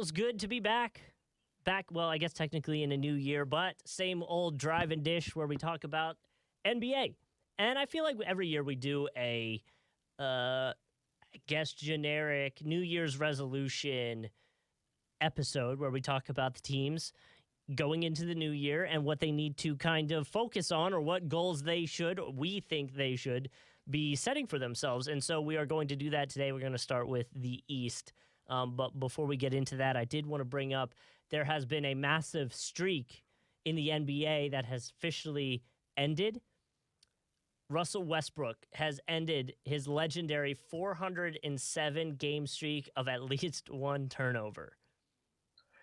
Feels good to be back. Well, I guess technically in a new year, but same old drive and dish where we talk about NBA. And I feel like every year we do a, I guess, generic New Year's resolution episode where we talk about the teams going into the new year and what they need to kind of focus on or what goals we think they should be setting for themselves. And so we are going to do that today. We're going to start with the East. But before we get into that, I did want to bring up there has been a massive streak in the NBA that has officially ended. Russell Westbrook has ended his legendary 407 game streak of at least one turnover.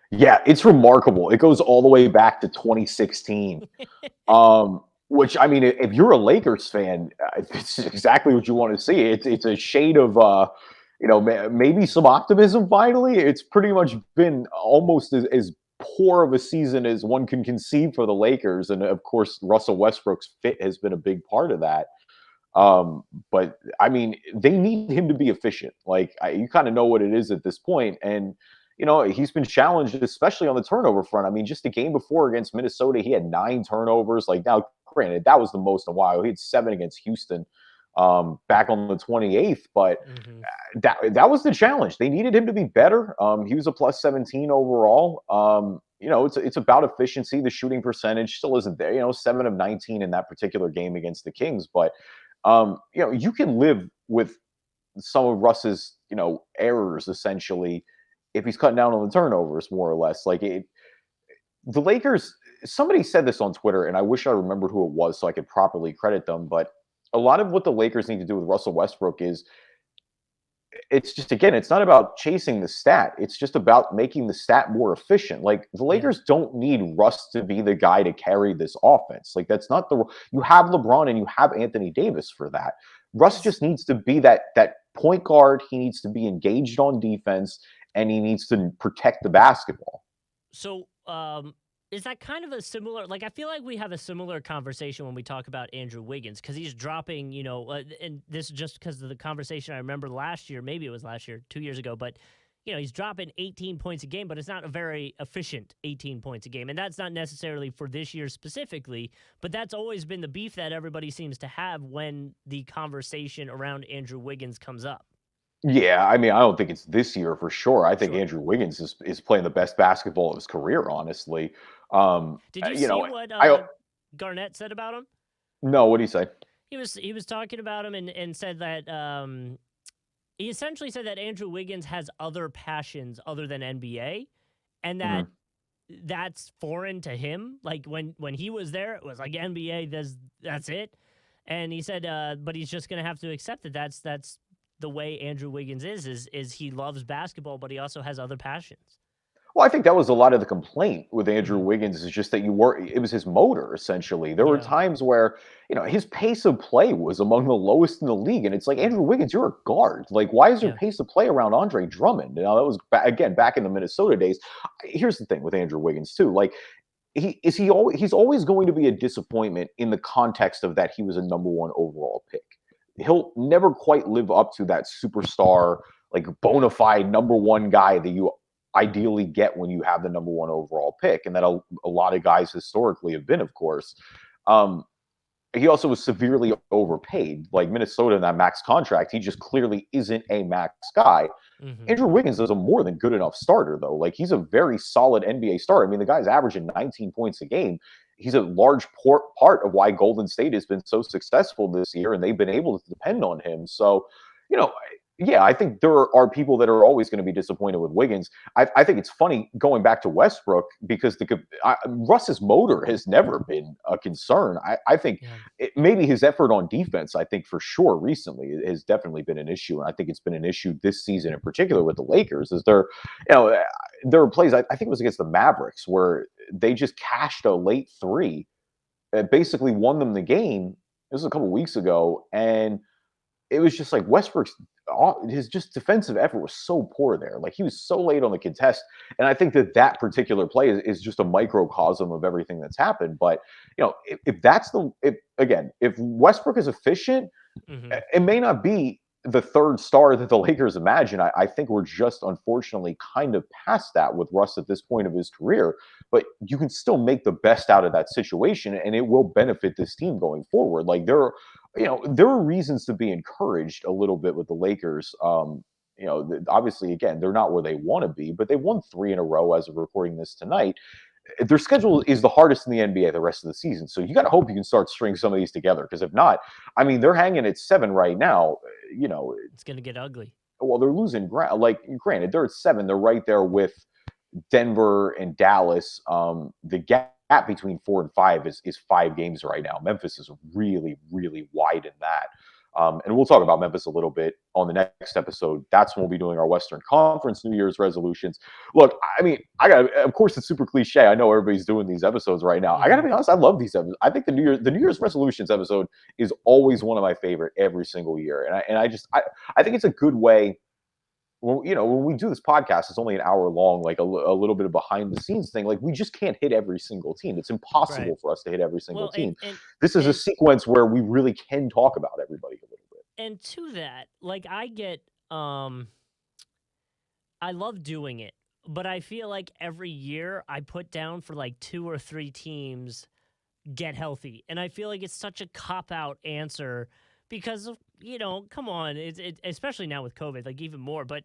Yeah, it's remarkable. It goes all the way back to 2016. Which, I mean, if you're a Lakers fan, it's exactly what you want to see. It's a shade of, maybe some optimism finally. It's pretty much been almost as poor of a season as one can conceive for the Lakers. And of course, Russell Westbrook's fit has been a big part of that. But I mean, they need him to be efficient. Like, you kind of know what it is at this point. And, he's been challenged, especially on the turnover front. I mean, just the game before against Minnesota, he had 9 turnovers. Like, now, granted, that was the most in a while. He had 7 against Houston back on the 28th. But that was the challenge. They needed him to be better. He was a plus 17 overall. It's about efficiency. The shooting percentage still isn't there. 7 of 19 in that particular game against the Kings. But, you can live with some of Russ's, errors, essentially, if he's cutting down on the turnovers, more or less. Like, the Lakers, somebody said this on Twitter, and I wish I remembered who it was so I could properly credit them. But a lot of what the Lakers need to do with Russell Westbrook is, it's just, again, it's not about chasing the stat. It's just about making the stat more efficient. Like, the Lakers don't need Russ to be the guy to carry this offense. Like, that's not you have LeBron and you have Anthony Davis for that. Russ just needs to be that point guard. He needs to be engaged on defense, and he needs to protect the basketball. So, is that kind of a similar, like, I feel like we have a similar conversation when we talk about Andrew Wiggins, because he's dropping, and this is just because of the conversation I remember last year, maybe it was last year, 2 years ago, but, he's dropping 18 points a game, but it's not a very efficient 18 points a game. And that's not necessarily for this year specifically, but that's always been the beef that everybody seems to have when the conversation around Andrew Wiggins comes up. Yeah, I mean, I don't think it's this year for sure. I think Andrew Wiggins is playing the best basketball of his career, honestly. Did you see what Garnett said about him? No, what did he say? He was talking about him and said that he essentially said that Andrew Wiggins has other passions other than NBA, and that that's foreign to him. Like, when he was there, it was like NBA. That's it. And he said, but he's just gonna have to accept that that's the way Andrew Wiggins is he loves basketball, but he also has other passions. Well, I think that was a lot of the complaint with Andrew Wiggins, is just that it was his motor, essentially. There were times where, his pace of play was among the lowest in the league. And it's like, Andrew Wiggins, you're a guard. Like, why is your pace of play around Andre Drummond? That was, again, back in the Minnesota days. Here's the thing with Andrew Wiggins, too. Like, he's always going to be a disappointment in the context of that he was a number 1 overall pick. He'll never quite live up to that superstar, like, bona fide number 1 guy that you ideally get when you have the number 1 overall pick, and that a lot of guys historically have been, of course. He also was severely overpaid. Like, Minnesota in that max contract, he just clearly isn't a max guy. Andrew Wiggins is a more than good enough starter, though. Like, he's a very solid NBA starter. I mean, the guy's averaging 19 points a game. He's a large part of why Golden State has been so successful this year, and they've been able to depend on him. So, yeah, I think there are people that are always going to be disappointed with Wiggins. I think it's funny going back to Westbrook, because Russ's motor has never been a concern. I think maybe his effort on defense, I think for sure recently, has definitely been an issue. And I think it's been an issue this season in particular with the Lakers. There are plays, I think it was against the Mavericks, where they just cashed a late 3 that basically won them the game. This was a couple weeks ago. And it was just like his just defensive effort was so poor there. Like, he was so late on the contest. And I think that particular play is just a microcosm of everything that's happened. But, if Westbrook is efficient, it may not be the third star that the Lakers imagine. I think we're just unfortunately kind of past that with Russ at this point of his career. But you can still make the best out of that situation, and it will benefit this team going forward. Like there are reasons to be encouraged a little bit with the Lakers. Obviously, again, they're not where they want to be, but they won 3 in a row as of recording this tonight. Their schedule is the hardest in the NBA the rest of the season. So you got to hope you can start stringing some of these together. Because if not, I mean, they're hanging at 7 right now. It's going to get ugly. Well, they're losing ground. Like, granted, they're at 7. They're right there with Denver and Dallas. The gap between 4 and 5 is 5 games right now. Memphis is really, really wide in that. And we'll talk about Memphis a little bit on the next episode. That's when we'll be doing our Western Conference New Year's resolutions. Look, I mean, of course, it's super cliche. I know everybody's doing these episodes right now. I got to be honest, I love these episodes. I think the New Year's resolutions episode is always one of my favorite every single year. And I think it's a good way. Well, when we do this podcast, it's only an hour long, like a little bit of behind the scenes thing. Like, we just can't hit every single team. It's impossible for us to hit every single team. This is a sequence where we really can talk about everybody a little bit. And to that, like, I get, I love doing it, but I feel like every year I put down for like 2 or 3 teams get healthy. And I feel like it's such a cop-out answer because of, come on, it especially now with COVID, like even more, but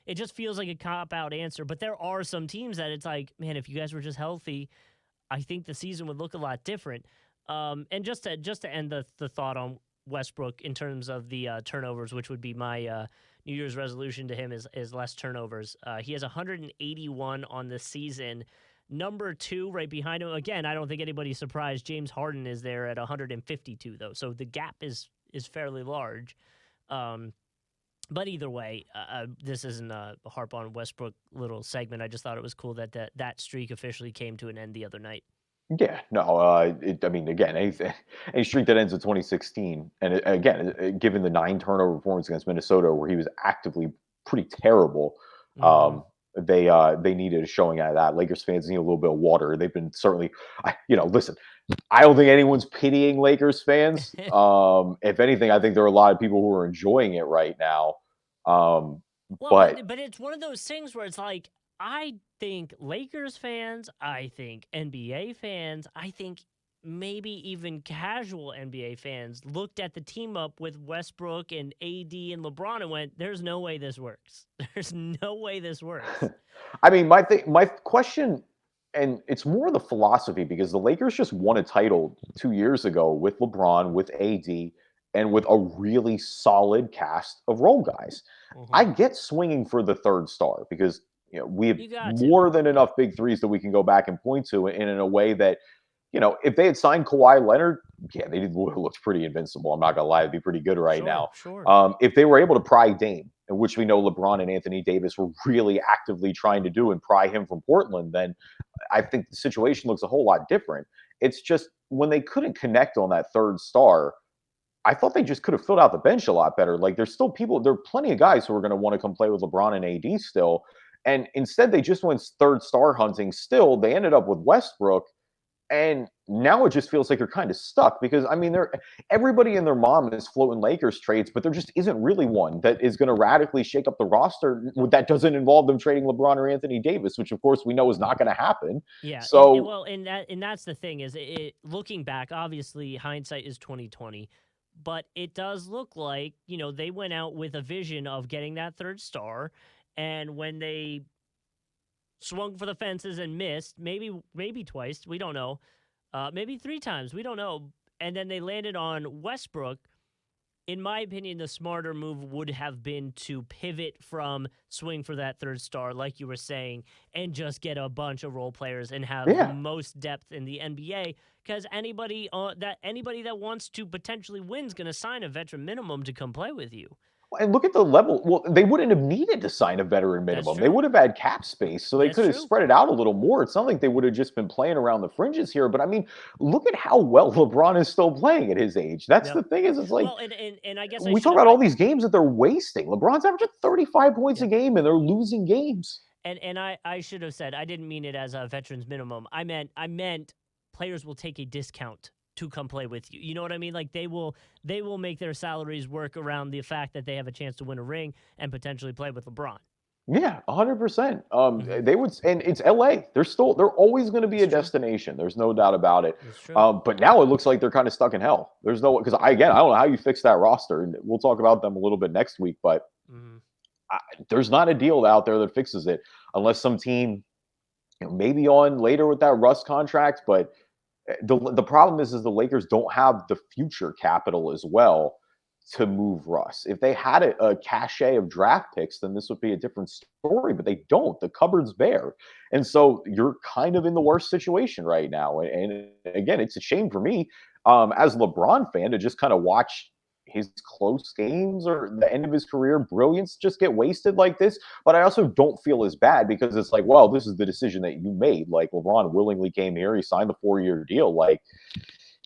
it just feels like a cop-out answer. But there are some teams that it's like, man, if you guys were just healthy, I think the season would look a lot different. And just to end the thought on Westbrook in terms of the turnovers, which would be my New Year's resolution to him is less turnovers. He has 181 on the season. Number 2, right behind him, again, I don't think anybody's surprised. James Harden is there at 152, though, so the gap is fairly large. But either way, this isn't a harp on Westbrook little segment. I just thought it was cool that streak officially came to an end the other night. Yeah, no, again, any streak that ends in 2016, and again, given the 9 turnover performance against Minnesota, where he was actively pretty terrible, they needed a showing out of that. Lakers fans need a little bit of water. They've been certainly, listen, I don't think anyone's pitying Lakers fans. If anything, I think there are a lot of people who are enjoying it right now. But it's one of those things where it's like, I think Lakers fans, I think NBA fans, I think maybe even casual NBA fans looked at the team up with Westbrook and AD and LeBron and went, there's no way this works. There's no way this works. I mean, my question, and it's more the philosophy, because the Lakers just won a title 2 years ago with LeBron, with AD, and with a really solid cast of role guys. I get swinging for the third star because we have more than enough big threes that we can go back and point to, and in a way that, if they had signed Kawhi Leonard, yeah, they would have looked pretty invincible. I'm not going to lie. It'd be pretty good right now. Sure. If they were able to pry Dame, which we know LeBron and Anthony Davis were really actively trying to do, and pry him from Portland, then I think the situation looks a whole lot different. It's just when they couldn't connect on that third star, I thought they just could have filled out the bench a lot better. Like, there are plenty of guys who are going to want to come play with LeBron and AD still. And instead, they just went third star hunting still. They ended up with Westbrook. And now it just feels like they're kind of stuck because, I mean, everybody and their mom is floating Lakers trades, but there just isn't really one that is going to radically shake up the roster that doesn't involve them trading LeBron or Anthony Davis, which, of course, we know is not going to happen. Yeah. So, and that's the thing is, looking back, obviously, hindsight is 2020. But it does look like, they went out with a vision of getting that third star. And when they swung for the fences and missed, maybe twice, we don't know, maybe 3 times, we don't know, and then they landed on Westbrook. In my opinion, the smarter move would have been to pivot from swing for that third star, like you were saying, and just get a bunch of role players and have the most depth in the NBA. Because anybody that wants to potentially win is going to sign a veteran minimum to come play with you. And look at the level. Well, they wouldn't have needed to sign a veteran minimum. They would have had cap space, so they could have spread it out a little more. It's not like they would have just been playing around the fringes here. But I mean, look at how well LeBron is still playing at his age. That's the thing. It's like, and I guess we talk about all these games that they're wasting. LeBron's averaging 35 points a game, and they're losing games. And I should have said, I didn't mean it as a veterans minimum. I meant players will take a discount to come play with you. You know what I mean? Like they will make their salaries work around the fact that they have a chance to win a ring and potentially play with LeBron. Yeah, 100%. Mhm. They would, and it's LA. They're always going to be It's a true. destination. There's no doubt about it. It's true. But now it looks like they're kind of stuck in hell. There's no, because I don't know how you fix that roster, and we'll talk about them a little bit next week. But Mhm. there's not a deal out there that fixes it unless some team, maybe on later with that Russ contract. But the problem is the Lakers don't have the future capital as well to move Russ. If they had a cachet of draft picks, then this would be a different story. But they don't. The cupboard's bare, and so you're kind of in the worst situation right now. And again, it's a shame for me as a LeBron fan to just kind of watch his close games or the end of his career brilliance just get wasted like this. But I also don't feel as bad because it's like, well, this is the decision that you made. Like LeBron willingly came here, he signed the 4-year deal. Like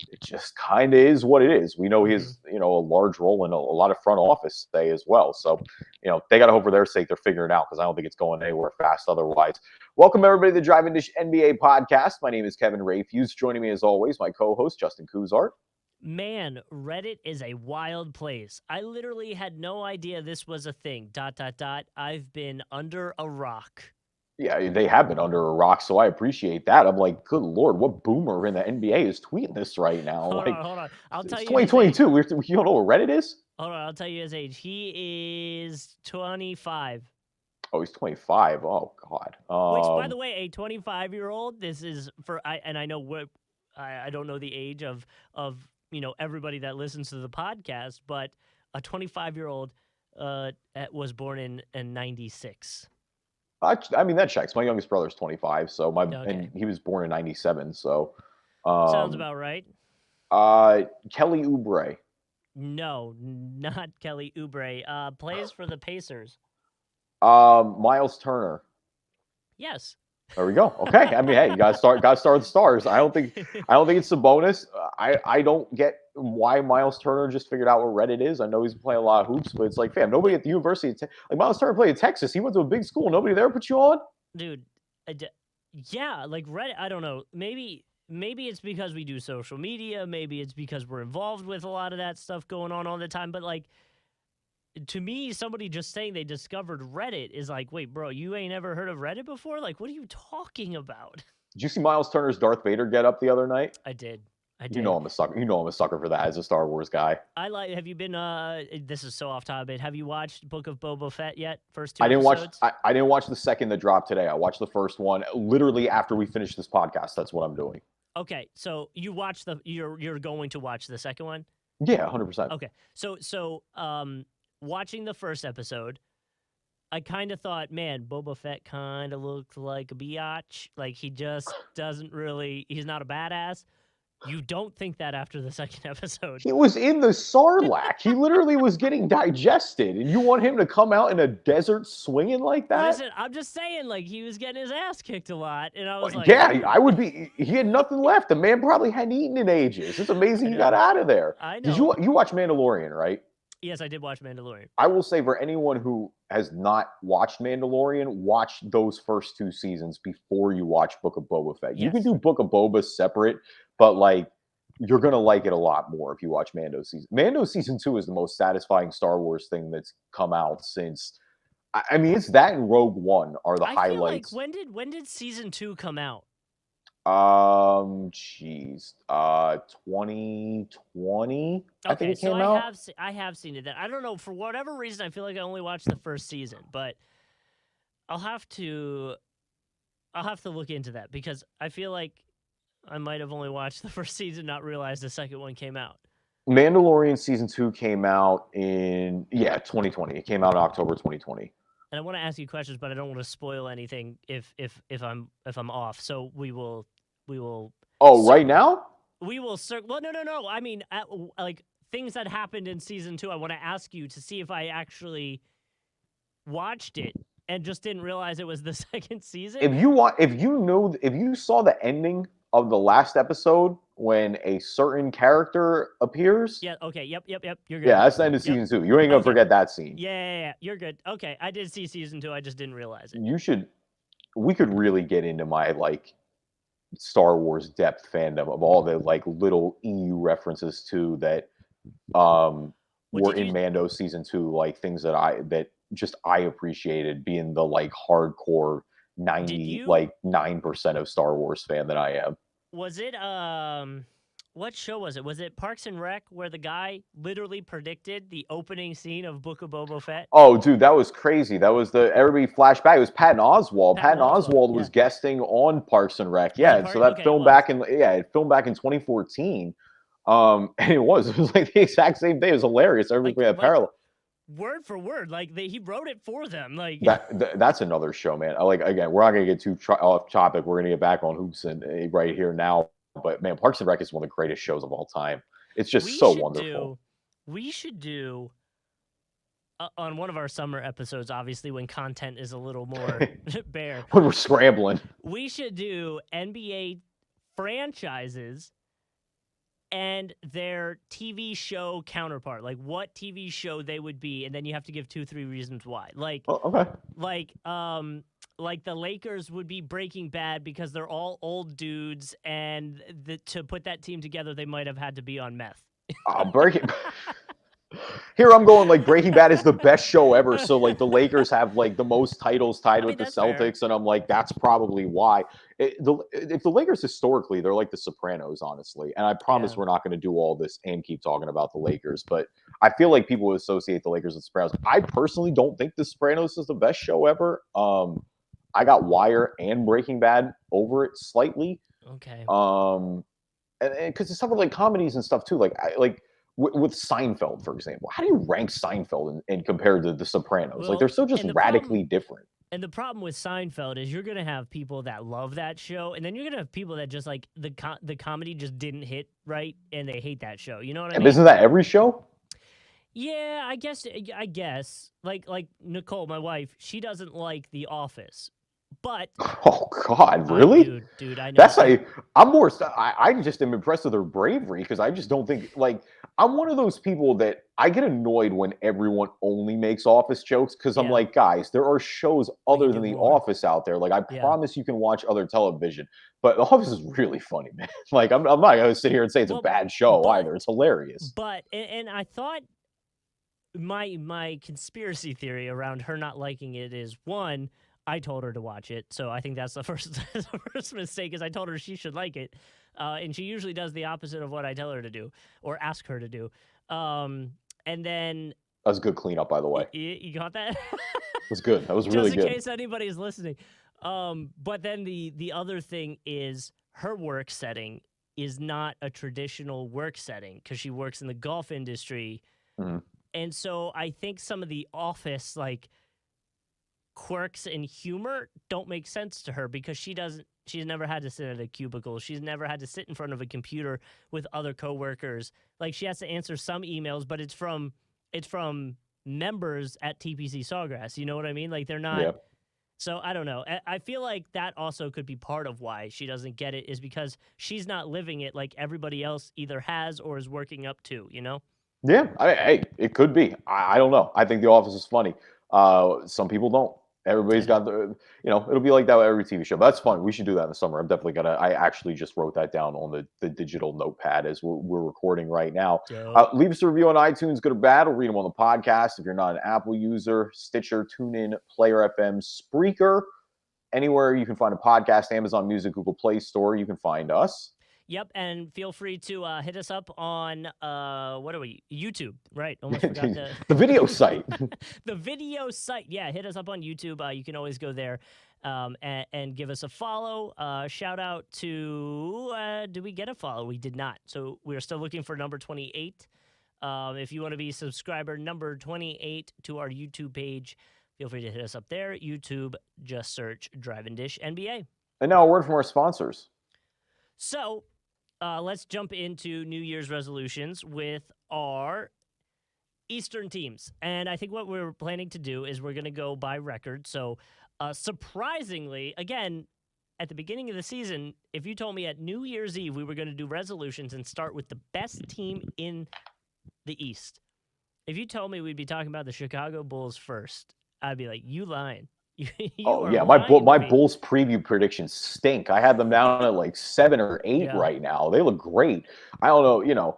it just kind of is what it is. We know he has, a large role in a lot of front office stay as well. So, they got to hope for their sake they're figuring it out because I don't think it's going anywhere fast otherwise. Welcome, everybody, to the Drive and Dish NBA podcast. My name is Kevin Rayfuse. Joining me, as always, my co-host, Justin Kuzart. Man, Reddit is a wild place. I literally had no idea this was a thing. ... I've been under a rock. Yeah, they have been under a rock, so I appreciate that. I'm like, good Lord, what boomer in the NBA is tweeting this right now? Hold like, on. I'll tell it's you. 2022. You don't know what Reddit is? Hold on, I'll tell you his age. He is 25. Oh, he's 25. Oh, God. Which, by the way, a 25-year-old. This is for I know what I don't know the age of everybody that listens to the podcast, but a 25-year-old was born in 96. I mean, that checks. My youngest brother's 25, so and he was born in 97, so sounds about right. Kelly Oubre. No, not Kelly Oubre. Plays for the Pacers. Miles Turner. Yes. There we go. Okay. I mean, hey, you gotta start with the stars. I don't think it's a bonus. I don't get why Miles Turner just figured out what Reddit is. I know he's playing a lot of hoops, but it's like, fam, nobody at the University like Miles Turner played in Texas. He went to a big school. Nobody there put you on, dude. Yeah, like Reddit. I don't know. Maybe it's because we do social media. Maybe it's because we're involved with a lot of that stuff going on all the time. But like, to me, somebody just saying they discovered Reddit is like, wait, bro, you ain't ever heard of Reddit before? Like, what are you talking about? Did you see Miles Turner's Darth Vader get up the other night? I did. You know I'm a sucker. You know I'm a sucker for that as a Star Wars guy. Have you been? This is so off topic. Have you watched Book of Boba Fett yet? First 2 I didn't episodes? I didn't watch the second that dropped today. I watched the first one literally after we finished this podcast. That's what I'm doing. Okay, so you're going to watch the second one? Yeah, 100%. Okay, so watching the first episode, I kind of thought, man, Boba Fett kind of looks like a biatch. Like he just doesn't really. He's not a badass. You don't think that after the second episode. He was in the Sarlacc. He literally was getting digested. And you want him to come out in a desert swinging like that? Listen, I'm just saying, like, he was getting his ass kicked a lot. And I was like... Yeah, I would be... He had nothing left. The man probably hadn't eaten in ages. It's amazing he got out of there. I know. Did you watch Mandalorian, right? Yes, I did watch Mandalorian. I will say for anyone who has not watched Mandalorian, watch those first 2 seasons before you watch Book of Boba Fett. Yes. You can do Book of Boba separate, but like you're going to like it a lot more if you watch Mando season. Mando season 2 is the most satisfying Star Wars thing that's come out since. I mean, it's that and Rogue One are the highlights. Feel like when did season 2 come out? 2020. I think it came out. I have seen it. I don't know, for whatever reason, I feel like I only watched the first season, but I'll have to look into that because I feel like I might have only watched the first season, not realized the second one came out. Mandalorian season 2 came out in 2020. It came out in October 2020. And I want to ask you questions, but I don't want to spoil anything if I'm off. So we will. Oh, right now? We will. Well, no. I mean, like things that happened in season 2. I want to ask you to see if I actually watched it and just didn't realize it was the second season. If you saw the ending of the last episode when a certain character appears. Yeah. Okay. Yep. You're good. Yeah, that's the end of season 2. You ain't gonna forget that scene. Yeah. You're good. Okay. I did see season 2. I just didn't realize it. We could really get into my Star Wars depth fandom of all the like little EU references to that What were did in you Mando season 2, like things that just I appreciated, being the like hardcore did 90 you like 9% of Star Wars fan that I am. was it what show was it? Was it Parks and Rec where the guy literally predicted the opening scene of Book of Boba Fett? Oh, dude, that was crazy. That was the everybody flashback. It was Patton Oswalt. Patton Patton Oswalt. Oswalt Yeah. was guesting on Parks and Rec. On Yeah, so part that okay, it filmed was. back in it filmed back in 2014. And it was like the exact same day. It was hilarious. Everybody had Like parallel. word for word. Like he wrote it for them. Like That's another show, man. Like again, we're not gonna get too off topic. We're gonna get back on hoops and right here now. But man, Parks and Rec is one of the greatest shows of all time. It's just we so should wonderful. do we should do on one of our summer episodes, obviously when content is a little more bare, When we're scrambling. we should do NBA franchises and their TV show counterpart, like what TV show they would be, and then you have to give 2-3 reasons why. Oh, okay. Like the Lakers would be Breaking Bad because they're all old dudes, and to put that team together, they might have had to be on meth. Breaking. Here I'm going like Breaking Bad is the best show ever. So like the Lakers have like the most titles tied I with mean, the that's fair. Celtics, and I'm like that's probably why. If the Lakers historically, they're like the Sopranos, honestly. And I promise Yeah. we're not going to do all this and keep talking about the Lakers, but I feel like people associate the Lakers with Sopranos. I personally don't think the Sopranos is the best show ever. I got Wire and Breaking Bad over it slightly. Okay. And because it's stuff with like comedies and stuff too. Like with Seinfeld, for example, how do you rank Seinfeld and compared to The Sopranos? Like Well, they're so just and the problem radically different. and the problem with Seinfeld is you're gonna have people that love that show, and then you're gonna have people that just like the comedy just didn't hit right, and they hate that show. You know what I And mean? isn't that every show? Yeah, I guess. Like Nicole, my wife, she doesn't like The Office, but Oh God, really? dude, I know. That's like I'm more. I just am impressed with their bravery because I just don't think like I'm one of those people that I get annoyed when everyone only makes Office jokes because I'm Yeah. like, guys, there are shows We can other do than The more. Office out there. Like I Yeah. promise you can watch other television, but The Office is really funny, man. Like I'm not gonna sit here and say it's Well, a bad show but- either. It's hilarious. But and I thought my conspiracy theory around her not liking it is one, I told her to watch it, so I think that's the first mistake is I told her she should like it, and she usually does the opposite of what I tell her to do or ask her to do. And then That was a good cleanup, by the way. you got that? It was good. That was really Just in good. case anybody's listening. But then the other thing is her work setting is not a traditional work setting because she works in the golf industry. Mhm. And so I think some of the office like quirks and humor don't make sense to her because she's never had to sit at a cubicle. She's never had to sit in front of a computer with other coworkers. Like she has to answer some emails, but it's from members at TPC Sawgrass. You know what I mean? Like they're not Yeah. So I don't know. I feel like that also could be part of why she doesn't get it is because she's not living it like everybody else either has or is working up to, you know? Yeah, hey, it could be. I don't know. I think The Office is funny. Some people don't. Everybody's Yeah. got it'll be like that with every TV show. But that's fun. We should do that in the summer. I'm definitely gonna. I actually just wrote that down on the digital notepad as we're recording right now. Dope. Leave us a review on iTunes, good or bad. We'll read them on the podcast. If you're not an Apple user, Stitcher, TuneIn, Player FM, Spreaker, anywhere you can find a podcast, Amazon Music, Google Play Store, you can find us. Yep, and feel free to hit us up on what are we? YouTube, right? Almost forgot The video site. the video site. Yeah, hit us up on YouTube. You can always go there and give us a follow. Shout out to did we get a follow? We did not. So we're still looking for number 28. If you want to be subscriber number 28 to our YouTube page, feel free to hit us up there. YouTube, just search Drive and Dish NBA. And now a word from our sponsors. So let's jump into New Year's resolutions with our Eastern teams. And I think what we're planning to do is we're going to go by record. So surprisingly, again, at the beginning of the season, if you told me at New Year's Eve we were going to do resolutions and start with the best team in the East, if you told me we'd be talking about the Chicago Bulls first, I'd be like, you lying. You Oh are yeah, lying to my me. Bulls preview predictions stink. I had them down at like 7 or 8 Yeah. right now. They look great. I don't know,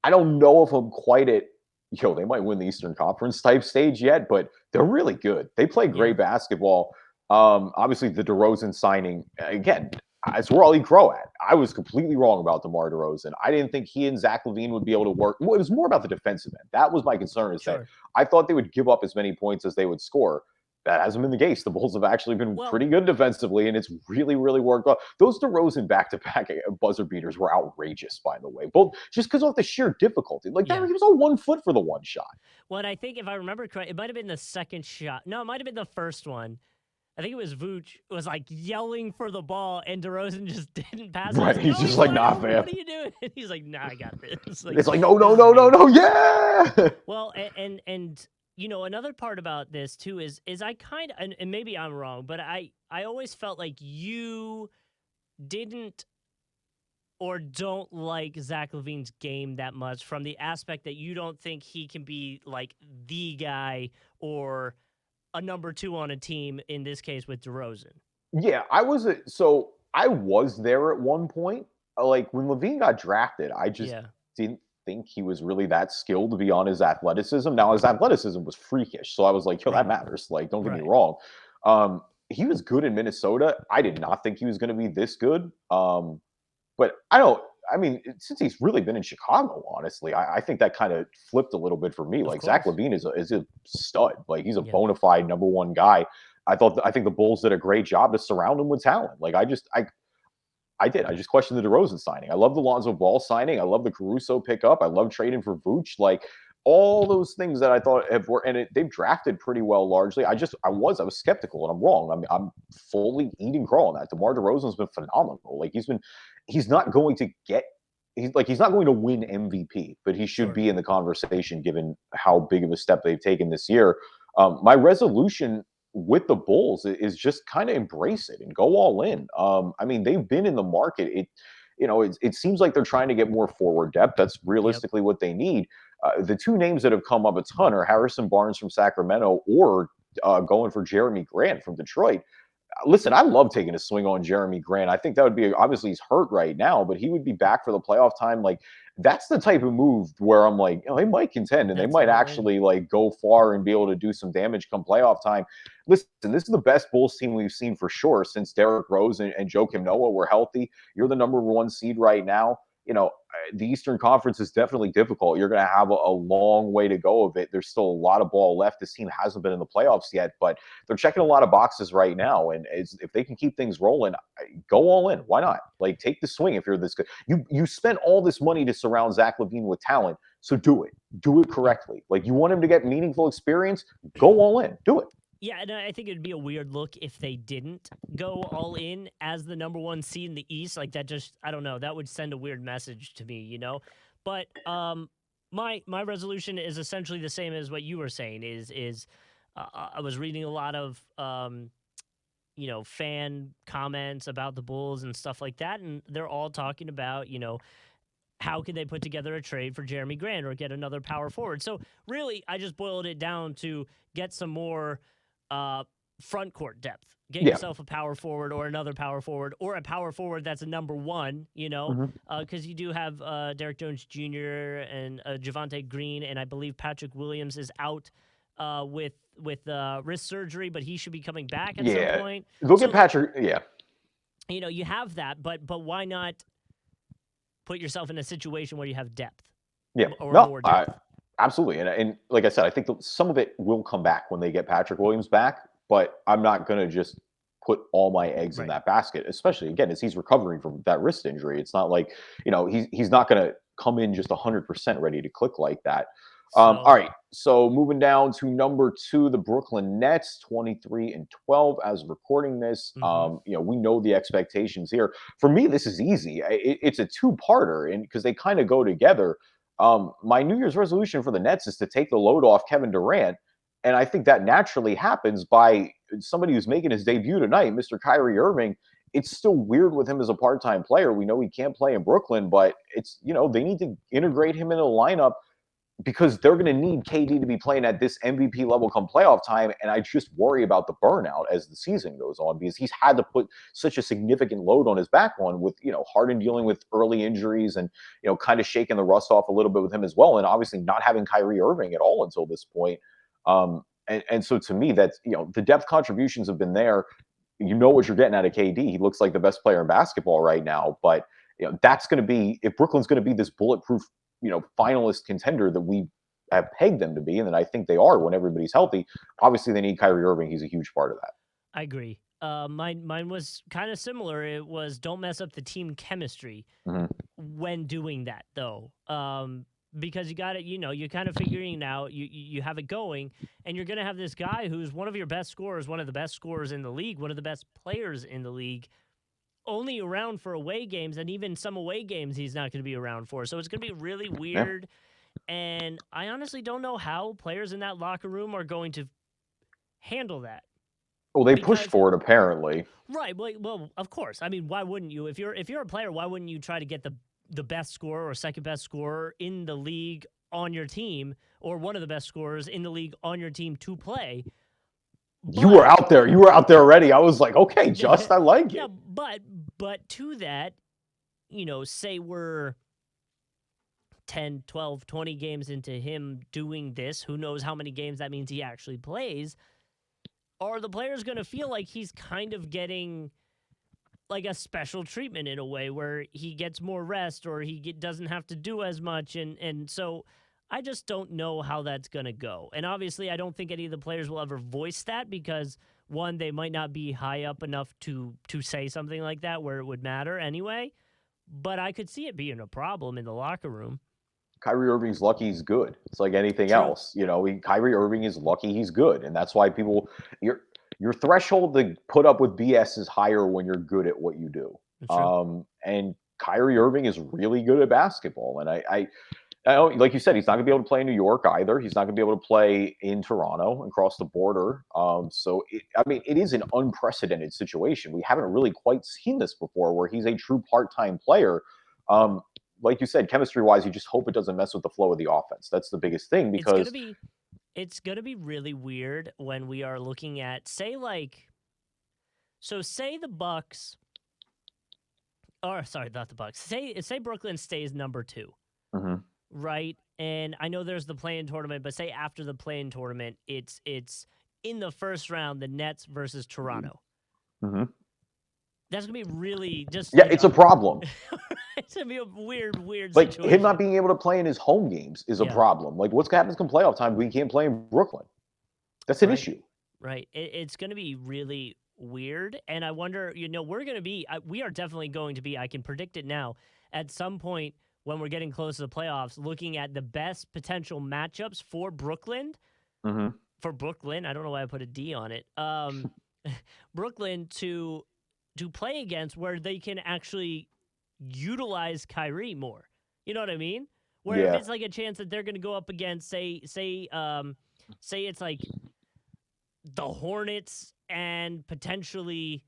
I don't know if I'm quite at, they might win the Eastern Conference type stage yet, but they're really good. They play Yeah. great basketball. Obviously, the DeRozan signing, again, it's where I'll eat crow at. I was completely wrong about DeMar DeRozan. I didn't think he and Zach LaVine would be able to work. Well, it was more about the defensive end. That was my concern, is that Sure. I thought they would give up as many points as they would score. That hasn't been the case. The Bulls have actually been Well, pretty good defensively, and it's really, really worked well. Those DeRozan back-to-back buzzer beaters were outrageous, by the way. Both just because of the sheer difficulty. Like that, yeah. he was on 1 foot for the one shot. What I think, if I remember correct, it might have been the second shot. No, it might have been the first one. I think it was Vooch was like yelling for the ball, and DeRozan just didn't pass it. Right? He's just like, nah, fam. What are you doing? And he's like, nah, I got this. It's like, no, this no, is no, me. no, no, yeah. Well, and another part about this too is I kind of, and maybe I'm wrong, but I always felt like you didn't or don't like Zach LaVine's game that much, from the aspect that you don't think he can be like the guy or a number 2 on a team, in this case with DeRozan. Yeah, I was there at one point. Like when LaVine got drafted, I just Yeah. didn't think he was really that skilled beyond his athleticism. Now his athleticism was freakish, so I was like, yo, that Right. matters. Like, don't get me Right. wrong. He was good in Minnesota. I did not think he was going to be this good. But I mean, since he's really been in Chicago, honestly, I think that kind of flipped a little bit for me. Of Like Zach course. LaVine is a stud. Like he's a Yeah. bona fide number one guy. I think the Bulls did a great job to surround him with talent. Like I did. I just questioned the DeRozan signing. I love the Lonzo Ball signing. I love the Caruso pickup. I love trading for Vooch. like all those things that I thought have were, and they've drafted pretty well largely. I was skeptical, and I'm wrong. I'm fully eating crow on that. DeMar DeRozan's been phenomenal. Like he's not going to get. He's not going to win MVP, but he should Sure. be in the conversation given how big of a step they've taken this year. My resolution with the Bulls is just kind of embrace it and go all in. I mean, they've been in the market. It seems like they're trying to get more forward depth. That's realistically what they need. The two names that have come up a ton are Harrison Barnes from Sacramento or going for Jeremy Grant from Detroit. Listen, I love taking a swing on Jeremy Grant. I think that would be, obviously he's hurt right now, but he would be back for the playoff time. Like that's the type of move where I'm like, they might contend and they That's might all in. actually like go far and be able to do some damage come playoff time. Listen, this is the best Bulls team we've seen for sure since Derrick Rose and Joakim Noah were healthy. You're the number one seed right now. The Eastern Conference is definitely difficult. You're going to have a long way to go of it. There's still a lot of ball left. This team hasn't been in the playoffs yet, but they're checking a lot of boxes right now. And if they can keep things rolling, go all in. Why not? Like, take the swing if you're this good. You spent all this money to surround Zach LaVine with talent, so do it. Do it correctly. Like, you want him to get meaningful experience? Go all in. Do it. Yeah, and I think it'd be a weird look if they didn't go all in as the number 1 seed in the East. Like that just, I don't know, that would send a weird message to me, But my resolution is essentially the same as what you were saying. I was reading a lot of fan comments about the Bulls and stuff like that, and they're all talking about how can they put together a trade for Jeremy Grant or get another power forward. So really, I just boiled it down to get some more front court depth. Get yourself a power forward or another power forward or a power forward that's a number 1, because you do have Derrick Jones Jr. and Javonte Green, and I believe Patrick Williams is out with wrist surgery, but he should be coming back at some point. Go get Patrick. Yeah. You have that, but why not put yourself in a situation where you have depth? Yeah. Or more depth. Absolutely. And like I said, I think some of it will come back when they get Patrick Williams back, but I'm not going to just put all my eggs in that basket, especially, again, as he's recovering from that wrist injury. It's not like, he's not going to come in just 100% ready to click like that. All right. So moving down to number 2, the Brooklyn Nets, 23-12 as of recording this. Mm-hmm. We know the expectations here. For me, this is easy. It's a two-parter, and because they kind of go together. My New Year's resolution for the Nets is to take the load off Kevin Durant. And I think that naturally happens by somebody who's making his debut tonight, Mr. Kyrie Irving. It's still weird with him as a part-time player. We know he can't play in Brooklyn, but it's, they need to integrate him in the lineup. because they're going to need KD to be playing at this MVP level come playoff time. And I just worry about the burnout as the season goes on because he's had to put such a significant load on his back on with, Harden dealing with early injuries and, kind of shaking the rust off a little bit with him as well. And obviously not having Kyrie Irving at all until this point. And so to me, that's, the depth contributions have been there. You know what you're getting out of KD. He looks like the best player in basketball right now. But, that's going to be, if Brooklyn's going to be this bulletproof finalist contender that we have pegged them to be, and that I think they are when everybody's healthy. Obviously, they need Kyrie Irving. He's a huge part of that. I agree. Mine was kind of similar. It was don't mess up the team chemistry when doing that, though. Because you got it, you're kind of figuring it out. You have it going, and you're going to have this guy who's one of your best scorers, one of the best scorers in the league, one of the best players in the league, only around for away games, and even some away games he's not going to be around for. So it's going to be really weird. Yeah. And I honestly don't know how players in that locker room are going to handle that. Well, they pushed for it apparently. Right. Well, of course. I mean, why wouldn't you? If you're a player, why wouldn't you try to get the best scorer or second best scorer in the league on your team, or one of the best scorers in the league on your team to play? You were out there. You were out there already. I was like, okay, Just, I like it. Yeah, but to that, say we're 10, 12, 20 games into him doing this, who knows how many games that means he actually plays, are the players going to feel like he's kind of getting like a special treatment in a way where he gets more rest or he doesn't have to do as much? And so I just don't know how that's going to go. And obviously, I don't think any of the players will ever voice that because, one, they might not be high up enough to say something like that where it would matter anyway. But I could see it being a problem in the locker room. Kyrie Irving's lucky he's good. It's like anything else. Kyrie Irving is lucky he's good. And that's why your threshold to put up with BS is higher when you're good at what you do. And Kyrie Irving is really good at basketball. And I don't, like you said, he's not going to be able to play in New York either. He's not going to be able to play in Toronto and cross the border. So it is an unprecedented situation. We haven't really quite seen this before, where he's a true part-time player. Like you said, chemistry-wise, you just hope it doesn't mess with the flow of the offense. That's the biggest thing, because it's gonna be really weird when we are looking at, say the Bucks. Or sorry, not the Bucks. Say Brooklyn stays number 2. Right? And I know there's the play-in tournament, but say after the play-in tournament, it's in the first round, the Nets versus Toronto. That's going to be really just... Yeah, it's a problem. It's going to be a weird like, situation. Him not being able to play in his home games is a problem. Like, what's going to happen come playoff time? We can't play in Brooklyn. That's an issue. Right. It's going to be really weird. And I wonder, we are definitely going to be, I can predict it now, at some point when we're getting close to the playoffs, looking at the best potential matchups for Brooklyn. For Brooklyn, I don't know why I put a D on it. Brooklyn to play against, where they can actually utilize Kyrie more. You know what I mean? Where if it's like a chance that they're going to go up against, say it's like the Hornets and potentially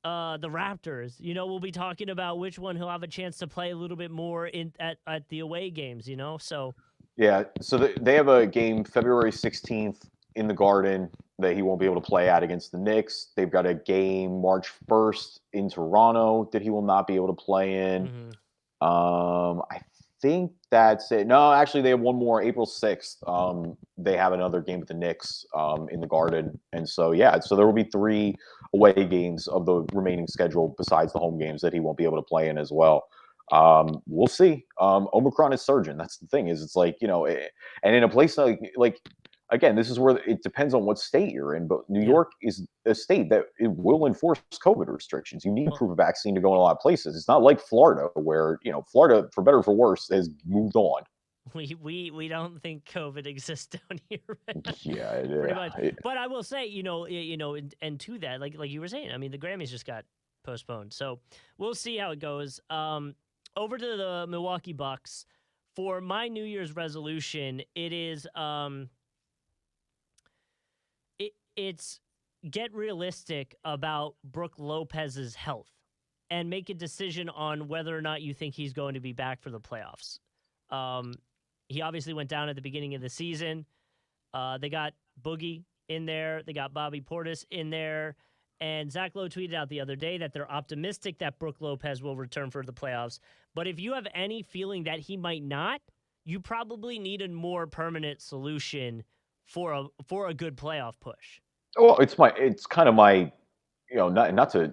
the Raptors. We'll be talking about which one he'll have a chance to play a little bit more at the away games. So yeah. So they have a game February 16th in the Garden that he won't be able to play at against the Knicks. They've got a game March 1st in Toronto that he will not be able to play in. I think that's it. No, actually, they have one more April 6th. They have another game with the Knicks in the Garden. And so there will be 3 away games of the remaining schedule besides the home games that he won't be able to play in as well. We'll see. Omicron is surging. That's the thing, is it's like, and in a place like again, this is where it depends on what state you're in, but New York is a state that it will enforce COVID restrictions. You need to prove a vaccine to go in a lot of places. It's not like Florida, where, Florida, for better or for worse, has moved on. We don't think COVID exists down here. Yeah, pretty much. But I will say, and to that, like you were saying, I mean, the Grammys just got postponed, so we'll see how it goes. Over to the Milwaukee Bucks. For my New Year's resolution, it is it's get realistic about Brook Lopez's health and make a decision on whether or not you think he's going to be back for the playoffs. he obviously went down at the beginning of the season. They got Boogie in there. They got Bobby Portis in there. And Zach Lowe tweeted out the other day that they're optimistic that Brook Lopez will return for the playoffs. But if you have any feeling that he might not, you probably need a more permanent solution for a good playoff push. Well, it's kind of my, not to.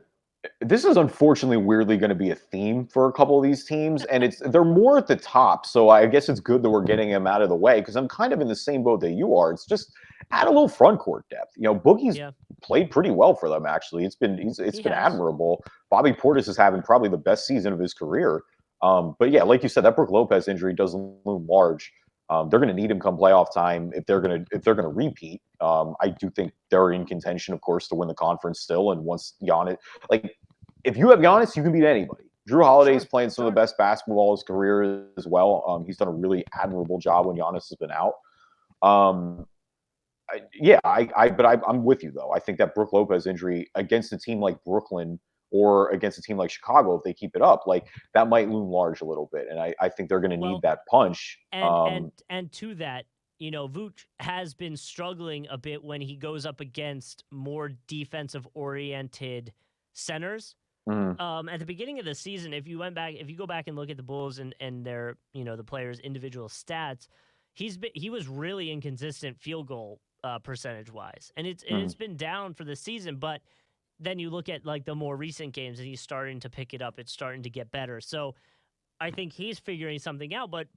This is unfortunately weirdly going to be a theme for a couple of these teams, and they're more at the top. So I guess it's good that we're getting them out of the way because I'm kind of in the same boat that you are. It's just add a little front court depth. Boogie's played pretty well for them actually. It's been admirable. Bobby Portis is having probably the best season of his career. But yeah, like you said, that Brook Lopez injury does loom large. They're going to need him come playoff time if they're going to repeat. I do think they're in contention, of course, to win the conference still. And once Giannis, if you have Giannis, you can beat anybody. Jrue Holiday's playing some of the best basketball of his career as well. He's done a really admirable job when Giannis has been out. I'm with you though. I think that Brook Lopez injury against a team like Brooklyn or against a team like Chicago, if they keep it up, that might loom large a little bit. And I think they're going to need that punch. And to that, Vooch has been struggling a bit when he goes up against more defensive-oriented centers. Mm-hmm. At the beginning of the season, if you go back and look at the Bulls and their, the players' individual stats, he was really inconsistent field goal percentage-wise, and it's been down for the season, but then you look at the more recent games and he's starting to pick it up. It's starting to get better. So I think he's figuring something out. But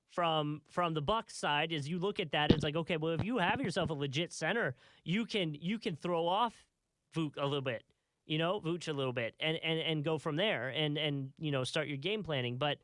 from the Bucks side, as you look at that, it's okay, well, if you have yourself a legit center, you can throw off Vooch a little bit, and go from there and start your game planning. But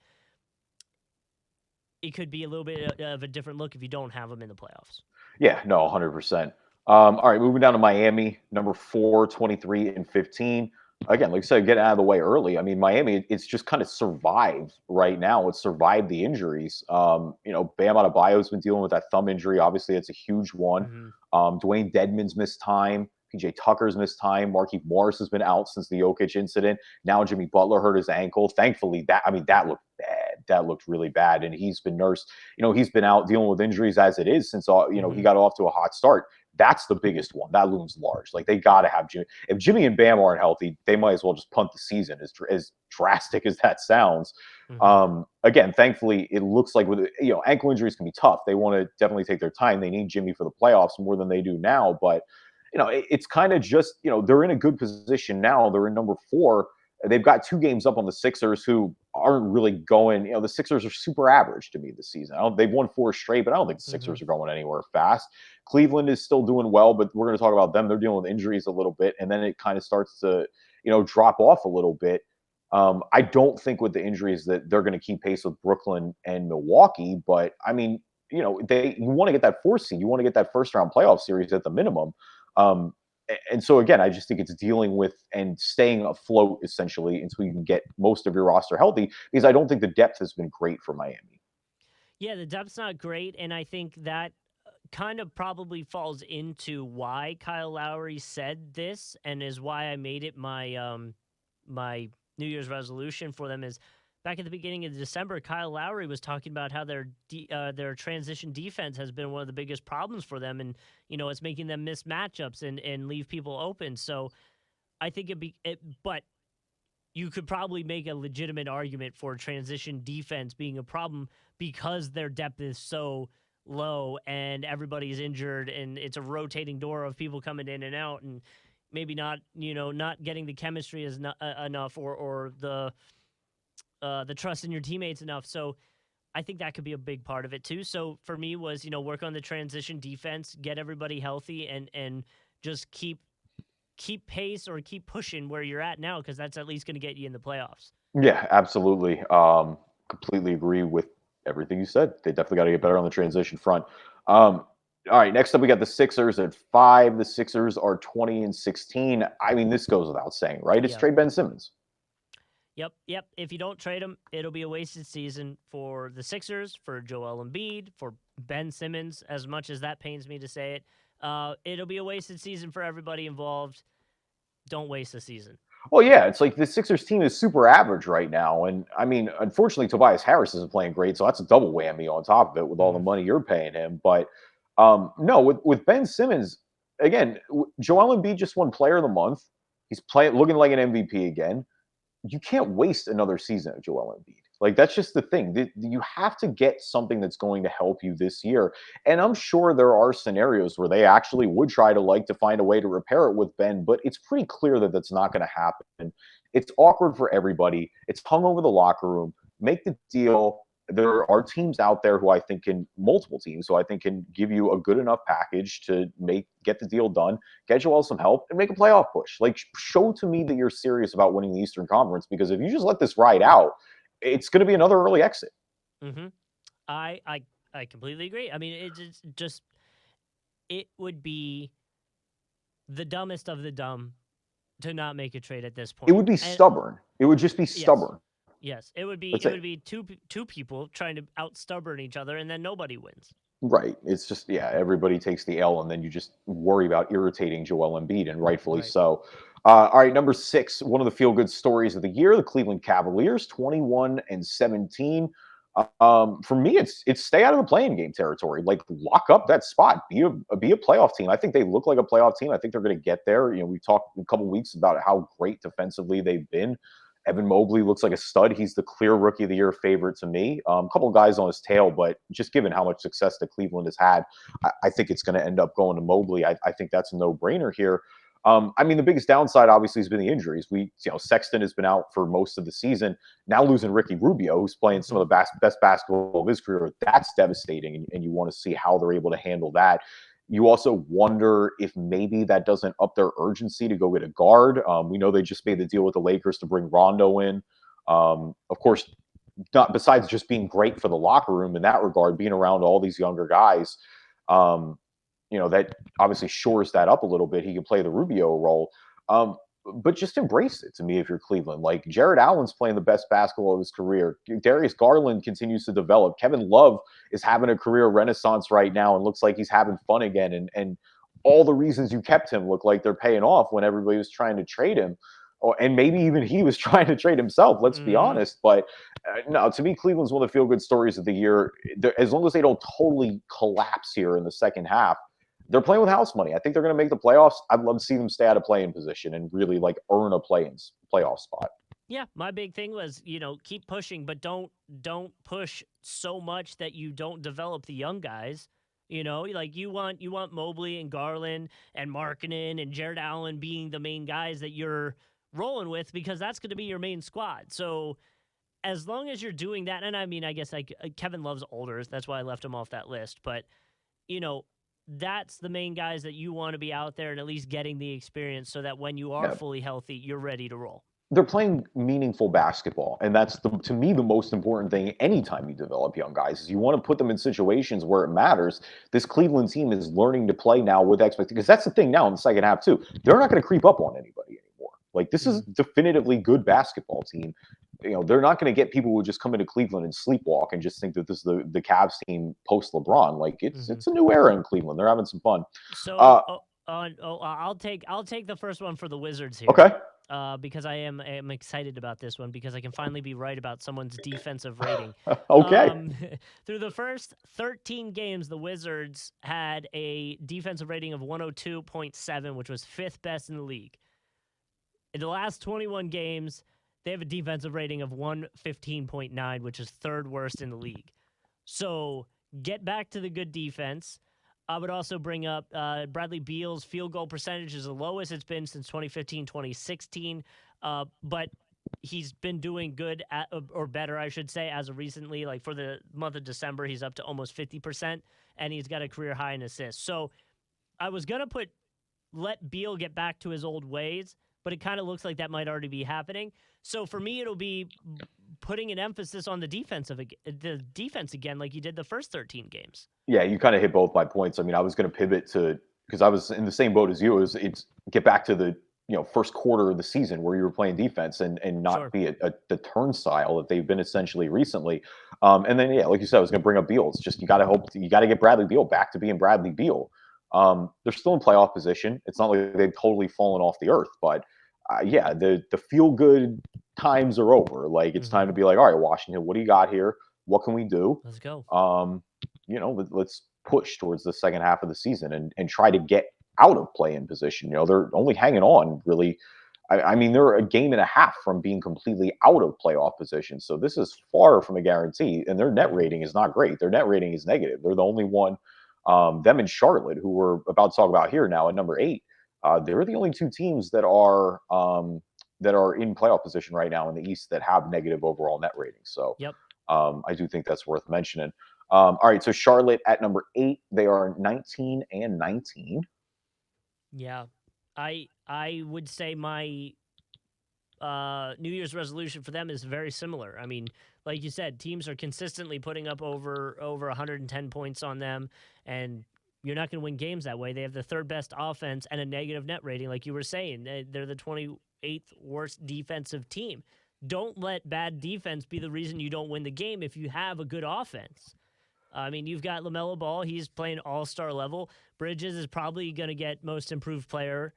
it could be a little bit of a different look if you don't have him in the playoffs. Yeah, no, 100%. All right, moving down to Miami, number 4, 23 and 15. Again, like I said, get out of the way early. I mean, Miami, it's just kind of survived right now. It's survived the injuries. Bam Adebayo's been dealing with that thumb injury. Obviously, it's a huge one. Dwayne Dedmon's missed time. PJ Tucker's missed time. Markieff Morris has been out since the Jokic incident. Now Jimmy Butler hurt his ankle. Thankfully, that looked bad. That looked really bad. And he's been nursed. He's been out dealing with injuries as it is since, he got off to a hot start. That's the biggest one. That looms large. They got to have Jimmy. If Jimmy and Bam aren't healthy, they might as well just punt the season, as drastic as that sounds. Again, thankfully, it looks like with ankle injuries can be tough. They want to definitely take their time. They need Jimmy for the playoffs more than they do now. But, it's kind of just, they're in a good position now. They're in number 4. They've got 2 games up on the Sixers, who aren't really going. The Sixers are super average to me this season. They've won 4 straight, but I don't think the Sixers are going anywhere fast. Cleveland is still doing well, but we're going to talk about them. They're dealing with injuries a little bit, and then it kind of starts to, drop off a little bit. I don't think with the injuries that they're going to keep pace with Brooklyn and Milwaukee, but I mean, you want to get that 4th seed. You want to get that first round playoff series at the minimum. And so again, I just think it's dealing with and staying afloat essentially until you can get most of your roster healthy, because I don't think the depth has been great for Miami. Yeah, the depth's not great, and I think that kind of probably falls into why Kyle Lowry said this, and is why I made it my my New Year's resolution for them. Is back at the beginning of December, Kyle Lowry was talking about how their transition defense has been one of the biggest problems for them, and it's making them miss matchups and leave people open. So I think but you could probably make a legitimate argument for transition defense being a problem because their depth is so low and everybody's injured and it's a rotating door of people coming in and out and maybe not getting the chemistry enough or the trust in your teammates enough. So I think that could be a big part of it too. So for me was, work on the transition defense, get everybody healthy and just keep pace or keep pushing where you're at now, because that's at least going to get you in the playoffs. Yeah, absolutely. Completely agree with everything you said. They definitely got to get better on the transition front. All right, next up we got the Sixers at 5. The Sixers are 20 and 16. I mean, this goes without saying, right? It's trade Ben Simmons. Yep. If you don't trade him, it'll be a wasted season for the Sixers, for Joel Embiid, for Ben Simmons, as much as that pains me to say it. It'll be a wasted season for everybody involved. Don't waste the season. Well, yeah, it's like the Sixers team is super average right now, and I mean, unfortunately, Tobias Harris isn't playing great, so that's a double whammy on top of it with all the Mhm. money you're paying him. But no, with Ben Simmons, again, Joel Embiid just won Player of the Month. He's playing, looking like an MVP again. You can't waste another season of Joel Embiid. Like that's just the thing. You have to get something that's going to help you this year. And I'm sure there are scenarios where they actually would try to like to find a way to repair it with Ben, but it's pretty clear that that's not going to happen. It's awkward for everybody. It's hung over the locker room. Make the deal. There are teams out there who I think can, multiple teams who I think can give you a good enough package to get the deal done, get Joel some help, and make a playoff push. Like, show to me that you're serious about winning the Eastern Conference, because if you just let this ride out, it's going to be another early exit. Mhm. I completely agree. I mean, it's just it would be the dumbest of the dumb to not make a trade at this It point. would be And stubborn. It would just be yes, stubborn. yes, That's it it. would be two people trying to out stubborn each other, and then nobody wins. Right. It's just, yeah, everybody takes the L, and then you just worry about irritating Joel Embiid, and rightfully Right. so. All right, number 6, one of the feel good stories of the year, the Cleveland Cavaliers, 21-17. For me, it's stay out of the playing game territory. Like, lock up that spot. Be a playoff team. I think they look like a playoff team. I think they're going to get there. You know, we talked a couple weeks about how great defensively they've been. Evan Mobley looks like a stud. He's the clear rookie of the year favorite to me. A couple of guys on his tail, but just given how much success that Cleveland has had, I think it's going to end up going to Mobley. I think that's a no-brainer here. I mean, the biggest downside obviously has been the injuries. Sexton has been out for most of the season. Now losing Ricky Rubio, who's playing some of the best basketball of his career, that's devastating, and you want to see how they're able to handle that. You also wonder if maybe that doesn't up their urgency to go get a guard. We know they just made the deal with the Lakers to bring Rondo in. Of course, not besides just being great for the locker room in that regard, being around all these younger guys, um, that obviously shores that up a little bit. He can play the Rubio role. But just embrace it to me if you're Cleveland. Like, Jared Allen's playing the best basketball of his career. Darius Garland continues to develop. Kevin Love is having a career renaissance right now and looks like he's having fun again. And all the reasons you kept him look like they're paying off when everybody was trying to trade him. And maybe even he was trying to trade himself, let's be Hmm. honest. But no, to me, Cleveland's one of the feel good stories of the year. As long as they don't totally collapse here in the second half, they're playing with house money. I think they're going to make the playoffs. I'd love to see them stay out of playing position and really like earn a playoff spot. Yeah, my big thing was, keep pushing, but don't push so much that you don't develop the young guys. Like you want Mobley and Garland and Markkinen and Jared Allen being the main guys that you're rolling with, because that's going to be your main squad. So as long as you're doing that, and I mean, I guess like Kevin Love's older, that's why I left him off that list. But you know, that's the main guys that you want to be out there and at least getting the experience, so that when you are Yeah. fully healthy, you're ready to roll. They're playing meaningful basketball, and that's to me the most important thing anytime you develop young guys is you want to put them in situations where it matters. This Cleveland team is learning to play now with expectations, because that's the thing now in the second half too. They're not going to creep up on anybody anymore. Like, this is Mm-hmm. definitively good basketball team. They're not going to get people who just come into Cleveland and sleepwalk and just think that this is the Cavs team post LeBron. Like, Mm-hmm. it's a new era in Cleveland. They're having some fun. So, Uh, I'll take the first one for the Wizards here. okay. Because I am excited about this one, because I can finally be right about someone's defensive rating. Okay. Um, through the first 13 games, the Wizards had a defensive rating of 102.7, which was fifth best in the league. In the last 21 games, they have a defensive rating of 115.9, which is third worst in the league. So get back to the good defense. I would also bring up Bradley Beal's field goal percentage is the lowest it's been since 2015, 2016. But he's been doing good or better, I should say, as of recently. Like for the month of December, he's up to almost 50%, and he's got a career high in assists. So I was going to let Beal get back to his old ways, but it kind of looks like that might already be happening. So for me, it'll be putting an emphasis on the defense again, like you did the first 13 games. Yeah, you kind of hit both my points. I mean, I was going to pivot to, because I was in the same boat as you. It's get back to the first quarter of the season where you were playing defense and not Sure. be the turnstile that they've been essentially recently. And then, yeah, like you said, I was going to bring up Beal. It's just you got to get Bradley Beal back to being Bradley Beal. They're still in playoff position. It's not like they've totally fallen off the earth, but yeah, the feel good times are over. Like it's time to be like, all right, Washington, what do you got here? What can we do? Let's go. Let's push towards the second half of the season and try to get out of play-in position. They're only hanging on really. I mean, they're a game and a half from being completely out of playoff position. So this is far from a guarantee. And their net rating is not great. Their net rating is negative. They're the only one. Them and Charlotte, who we're about to talk about here now at number 8, they're the only two teams that are in playoff position right now in the East that have negative overall net ratings. So Yep. I do think that's worth mentioning. All right, so Charlotte at number 8, they are 19-19. Yeah, I would say my New Year's resolution for them is very similar. I mean, like you said, teams are consistently putting up over 110 points on them, and you're not going to win games that way. They have the third best offense and a negative net rating, like you were saying. They're the 28th worst defensive team. Don't let bad defense be the reason you don't win the game if you have a good offense. I mean, you've got LaMelo Ball. He's playing all-star level. Bridges is probably going to get most improved player.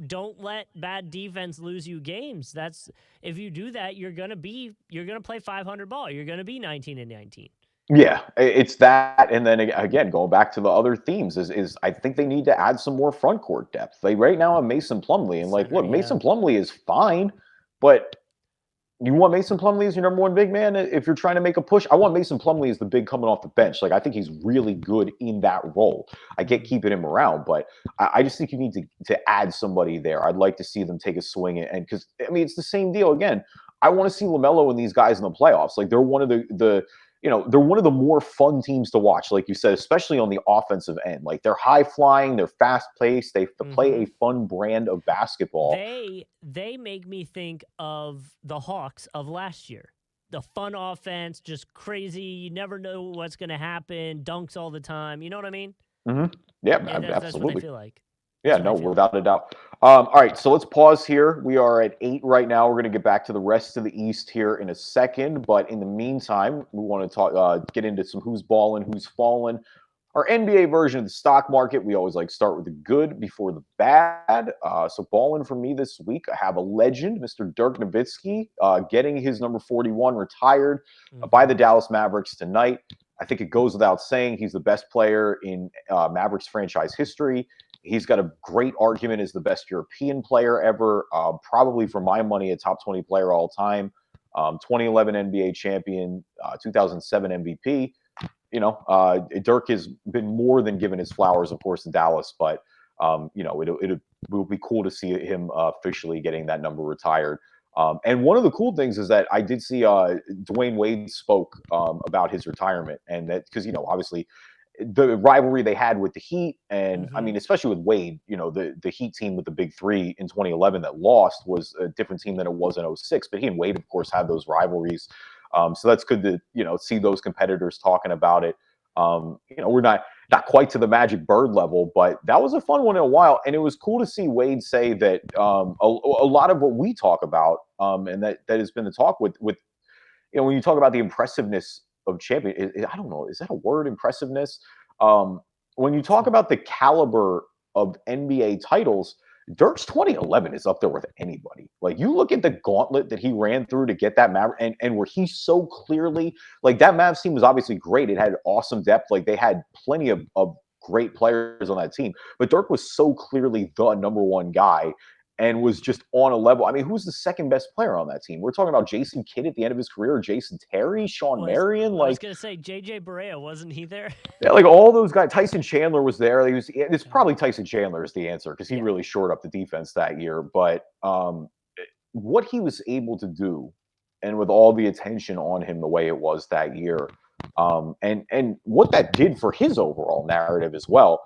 Don't let bad defense lose you games. That's if you do that, you're gonna play 500 ball. You're gonna be 19-19. Yeah, it's that, and then again, going back to the other themes is I think they need to add some more front court depth. They right now have Mason Plumlee, and like, Center, look, yeah. Mason Plumlee is fine, but you want Mason Plumlee as your number one big man if you're trying to make a push? I want Mason Plumlee as the big coming off the bench. Like I think he's really good in that role. I get keeping him around, but I just think you need to add somebody there. I'd like to see them take a swing and because I mean it's the same deal again. I want to see LaMelo and these guys in the playoffs. Like they're one of they're one of the more fun teams to watch, like you said, especially on the offensive end. Like they're high flying, they're fast paced, they play a fun brand of basketball. They make me think of the Hawks of last year. The fun offense, just crazy. You never know what's going to happen. Dunks all the time. You know what I mean? Mm-hmm. Yeah, That's absolutely. what I feel like. Yeah, no, without a doubt. All right, so let's pause here. We are at 8 right now. We're going to get back to the rest of the East here in a second, but in the meantime, we want to talk, get into some who's balling, who's fallen. Our NBA version of the stock market. We always like to start with the good before the bad. So balling for me this week, I have a legend, Mr. Dirk Nowitzki, getting his number 41 retired by the Dallas Mavericks tonight. I think it goes without saying he's the best player in Mavericks franchise history. He's got a great argument as the best European player ever, probably for my money, a top 20 player all time. 2011 NBA champion, 2007 MVP. Dirk has been more than given his flowers, of course, in Dallas, but it will be cool to see him officially getting that number retired. And one of the cool things is that I did see Dwayne Wade spoke about his retirement, and that because obviously the rivalry they had with the Heat, and I mean, especially with Wade, the Heat team with the big three in 2011 that lost was a different team than it was in 06. But he and Wade, of course, had those rivalries. So that's good to see those competitors talking about it. We're not quite to the Magic Bird level, but that was a fun one in a while, and it was cool to see Wade say that a lot of what we talk about, and that has been the talk with when you talk about the impressiveness of champion. I don't know, is that a word, impressiveness? When you talk about the caliber of NBA titles, Dirk's 2011 is up there with anybody. Like you look at the gauntlet that he ran through to get that Maverick, and where he so clearly, like that Mavs team was obviously great. It had awesome depth. Like they had plenty of great players on that team, but Dirk was so clearly the number one guy and was just on a level. I mean, who's the second best player on that team? We're talking about Jason Kidd at the end of his career, Jason Terry, Sean Marion. I was going to say JJ Barea, wasn't he there? Yeah, like all those guys. Tyson Chandler was there. It's probably Tyson Chandler is the answer because he really shored up the defense that year. But what he was able to do, and with all the attention on him the way it was that year, and what that did for his overall narrative as well.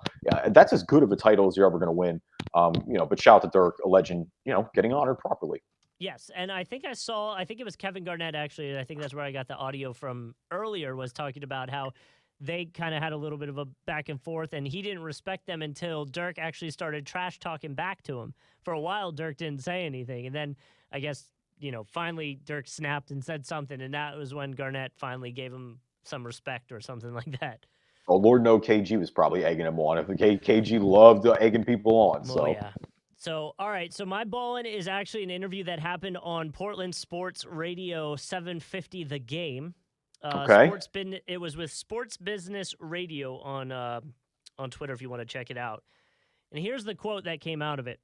That's as good of a title as you're ever going to win. But shout out to Dirk, a legend, getting honored properly. Yes, and I think it was Kevin Garnett, actually. I think that's where I got the audio from earlier, was talking about how they kind of had a little bit of a back and forth, and he didn't respect them until Dirk actually started trash talking back to him. For a while, Dirk didn't say anything, and then I guess, finally Dirk snapped and said something, and that was when Garnett finally gave him some respect or something like that. Oh, Lord, no, KG was probably egging him on. If KG loved egging people on. So. Oh, yeah. So, all right. So, my ballin' is actually an interview that happened on Portland Sports Radio 750 The Game. Okay. It was with Sports Business Radio on Twitter if you want to check it out. And here's the quote that came out of it.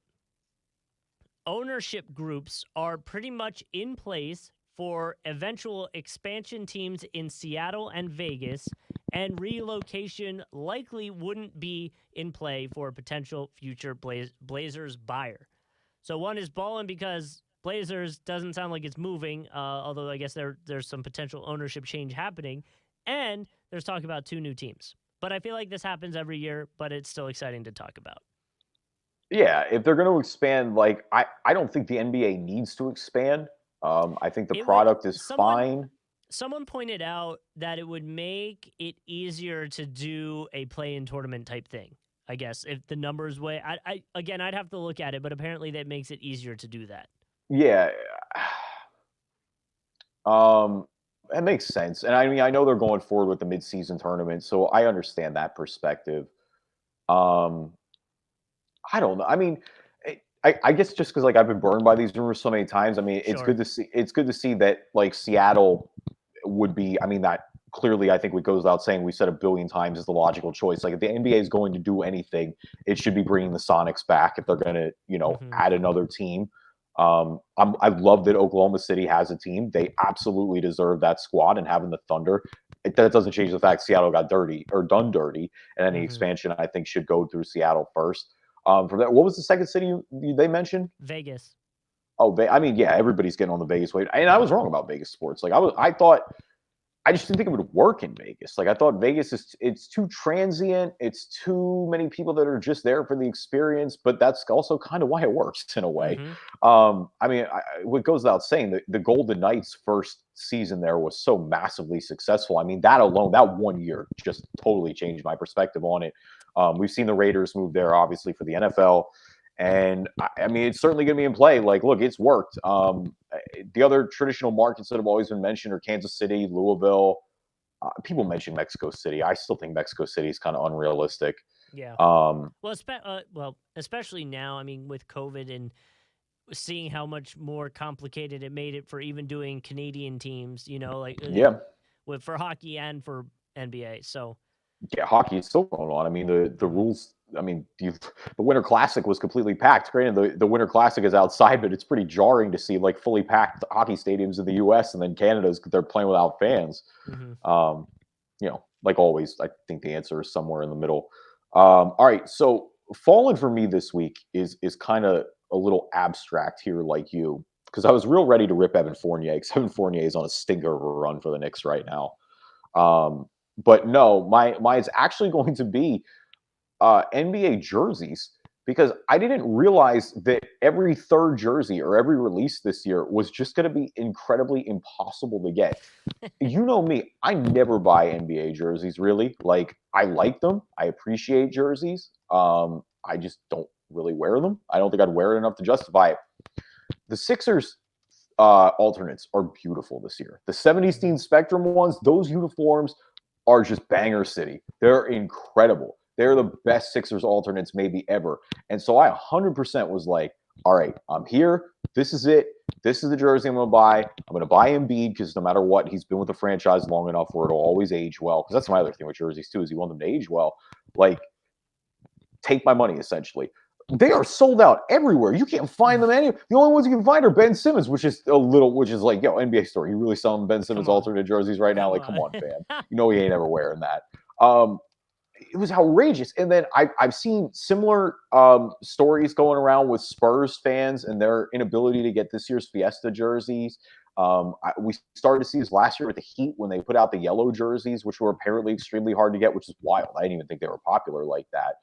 Ownership groups are pretty much in place for eventual expansion teams in Seattle and Vegas, and relocation likely wouldn't be in play for a potential future Blazers buyer. So one is balling because Blazers doesn't sound like it's moving, although I guess there's some potential ownership change happening, and there's talk about 2 new teams. But I feel like this happens every year, but it's still exciting to talk about. Yeah, if they're going to expand, like I don't think the NBA needs to expand. I think the It would product is fine. someone pointed out that it would make it easier to do a play-in tournament type thing. I guess if the numbers way, again, I'd have to look at it, but apparently that makes it easier to do that. Yeah, um, it makes sense. And I mean, I know they're going forward with the midseason tournament, so I understand that perspective. Um, I don't know. I mean, I guess just because like I've been burned by these rumors so many times. I mean, it's Sure. good to see. It's good to see that like Seattle would be. I mean, that clearly I think what goes without saying. We said a billion times is the logical choice. Like if the NBA is going to do anything, it should be bringing the Sonics back if they're going to Mm-hmm. add another team. I love that Oklahoma City has a team. They absolutely deserve that squad, and having the Thunder. That doesn't change the fact Seattle got dirty or done dirty, and any Mm-hmm. expansion I think should go through Seattle first. From that, what was the second city they mentioned? Vegas. Oh, I mean, yeah, everybody's getting on the Vegas wave, and I was wrong about Vegas sports. Like I thought, I just didn't think it would work in Vegas. Like I thought Vegas it's too transient. It's too many people that are just there for the experience. But that's also kind of why it works in a way. Mm-hmm. I mean, what goes without saying, the Golden Knights' first season there was so massively successful. I mean, that alone, that 1 year, just totally changed my perspective on it. We've seen the Raiders move there, obviously, for the NFL. And I mean, it's certainly going to be in play. Like, look, it's worked. The other traditional markets that have always been mentioned are Kansas City, Louisville. People mention Mexico City. I still think Mexico City is kind of unrealistic. Yeah. Um, Well, especially now. I mean, with COVID and seeing how much more complicated it made it for even doing Canadian teams. Like yeah, for hockey and for NBA. So. yeah, hockey is still going on. I mean, the Mhm. rules. I mean, the Winter Classic was completely packed. Granted, the Winter Classic is outside, but it's pretty jarring to see like fully packed hockey stadiums in the U.S. and then Canada's they're playing without fans. Mm-hmm. Um, like always, I think the answer is somewhere in the middle. All right, so fallen for me this week is kind of a little abstract here, like you, because I was real ready to rip Evan Fournier. Because Evan Fournier is on a stinker of a run for the Knicks right now. But no, my is actually going to be NBA jerseys because I didn't realize that every third jersey or every release this year was just going to be incredibly impossible to get. You know me, I never buy NBA jerseys really. Like I like them, I appreciate jerseys. I just don't really wear them. I don't think I'd wear it enough to justify it. The Sixers alternates are beautiful this year. The 70s Mm-hmm. Team Spectrum ones, those uniforms are just banger city. They're incredible. They're the best Sixers alternates maybe ever. And so I 100% was like, all right, I'm here. This is it. This is the jersey I'm going to buy. I'm going to buy Embiid because no matter what, he's been with the franchise long enough where it'll always age well. Because that's my other thing with jerseys too is you want them to age well. Like, take my money essentially. They are sold out everywhere. You can't find them anywhere. The only ones you can find are Ben Simmons, which is like, yo, NBA store. You really selling Ben Simmons Come on. alternate jerseys right now? Come Like, come on. on, fam. You know he ain't ever wearing that. It was outrageous. And then I've seen similar stories going around with Spurs fans and their inability to get this year's Fiesta jerseys. We started to see this last year with the Heat when they put out the yellow jerseys, which were apparently extremely hard to get, which is wild. I didn't even think they were popular like that.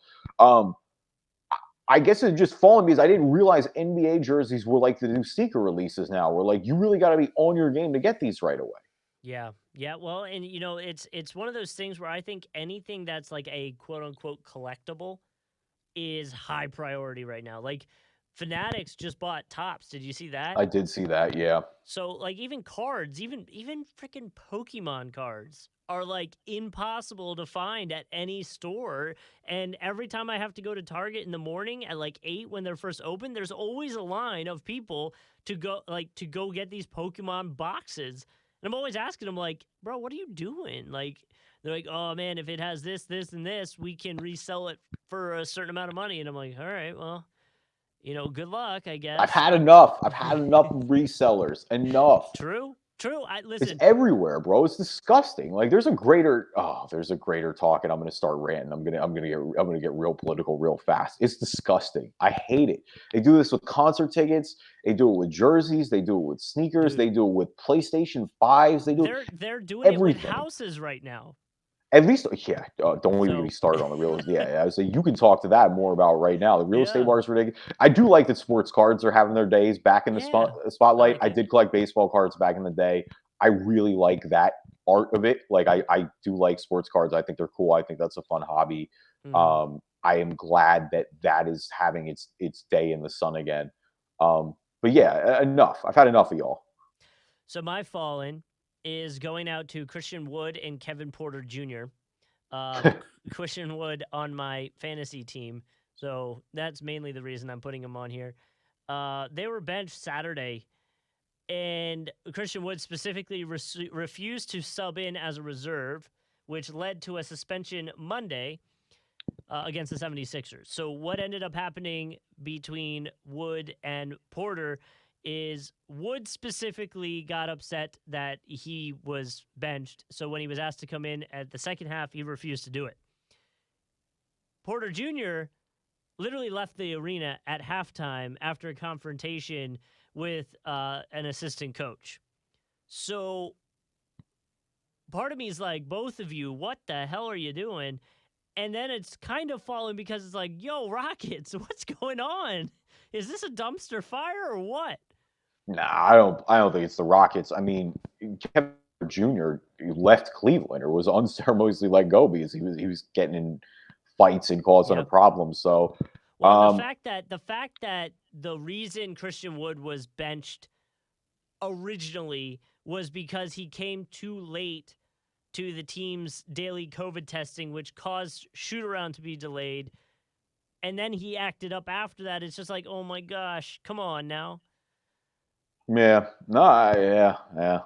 I guess it just fallen because I didn't realize NBA jerseys were like the new sneaker releases now. We're like, you really got to be on your game to get these right away. Yeah. Yeah. Well, and it's one of those things where I think anything that's like a quote unquote collectible is high priority right now. Like Fanatics just bought Tops. Did you see that? I did see that, yeah. So like even cards, even freaking Pokemon cards are like impossible to find at any store. And every time I have to go to Target in the morning at like 8 when they're first open, there's always a line of people to go get these Pokemon boxes. And I'm always asking them like, bro, what are you doing? Like, they're like, oh man, if it has this, this, and this, we can resell it for a certain amount of money. And I'm like, all right, well, good luck, I guess. I've had enough. I've had enough resellers. Enough. True. I It's listen. everywhere, bro. It's disgusting. Like there's a greater talk, and I'm gonna start ranting. I'm gonna get real political real fast. It's disgusting. I hate it. They do this with concert tickets. They do it with jerseys. They do it with sneakers. Dude, They do it with PlayStation 5s. They do they're doing everything. it with houses right now. At least, yeah. Don't even get me started on the real estate. Yeah, I would say you can talk to that more about right now. The real estate market's ridiculous. I do like that sports cards are having their days back in the spotlight. I did collect baseball cards back in the day. I really like that art of it. Like I do like sports cards. I think they're cool. I think that's a fun hobby. Mm-hmm. I am glad that is having its day in the sun again. But yeah, enough. I've had enough of y'all. So my fallen is going out to Christian Wood and Kevin Porter Jr. Christian Wood on my fantasy team, so that's mainly the reason I'm putting him on here. They were benched Saturday, and Christian Wood specifically refused to sub in as a reserve, which led to a suspension Monday against the 76ers. So what ended up happening between Wood and Porter is Wood specifically got upset that he was benched. So when he was asked to come in at the second half, he refused to do it. Porter Jr. literally left the arena at halftime after a confrontation with an assistant coach. So part of me is like, both of you, what the hell are you doing? And then it's kind of falling because it's like, yo, Rockets, what's going on? Is this a dumpster fire or what? Nah, I don't think it's the Rockets. I mean, Kevin Jr. left Cleveland or was unceremoniously let go because he was getting in fights and causing a problem. So, well, the fact that the reason Christian Wood was benched originally was because he came too late to the team's daily COVID testing, which caused shoot around to be delayed. And then he acted up after that. It's just like, oh my gosh, come on now. Yeah, no, yeah.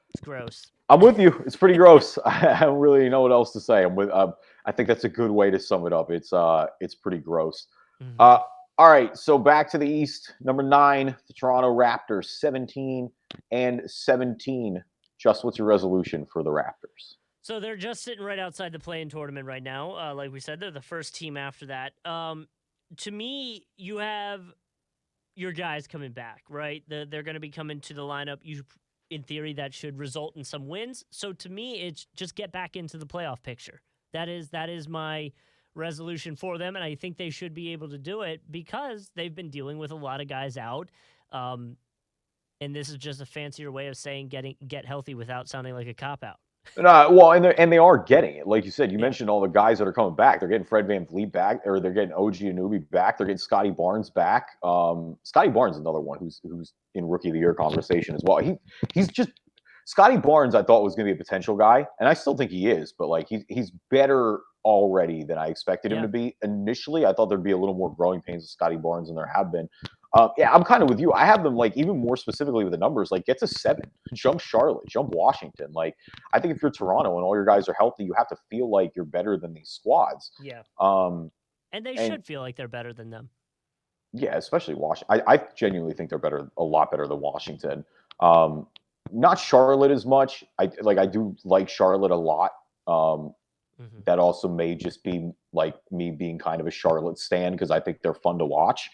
It's gross. I'm with you. It's pretty gross. I don't really know what else to say. I'm with. I think that's a good way to sum it up. It's pretty gross. Mm-hmm. All right, so back to the East. Number 9, the Toronto Raptors, 17-17. Just what's your resolution for the Raptors? So they're just sitting right outside the play-in tournament right now. Like we said, they're the first team after that. To me, you have your guys coming back, right? They're going to be coming to the lineup. In theory, that should result in some wins. So to me, it's just get back into the playoff picture. That is my resolution for them, and I think they should be able to do it because they've been dealing with a lot of guys out. And this is just a fancier way of saying get healthy without sounding like a cop-out. Well, and they are getting it. Like you said, you mentioned all the guys that are coming back. They're getting Fred VanVleet back, or they're getting OG Anunoby back. They're getting Scotty Barnes back. Scotty Barnes is another one who's in Rookie of the Year conversation as well. He's just Scotty Barnes. I thought was going to be a potential guy, and I still think he is. But like he's better already than I expected him to be. Initially, I thought there'd be a little more growing pains with Scotty Barnes than there have been. Yeah, I'm kind of with you. I have them like even more specifically with the numbers, like get to 7, jump Charlotte, jump Washington. Like I think if you're Toronto and all your guys are healthy, you have to feel like you're better than these squads. Yeah. And they should feel like they're better than them. Yeah, especially Washington. I genuinely think they're a lot better than Washington. Not Charlotte as much. I do like Charlotte a lot. That also may just be like me being kind of a Charlotte stan because I think they're fun to watch.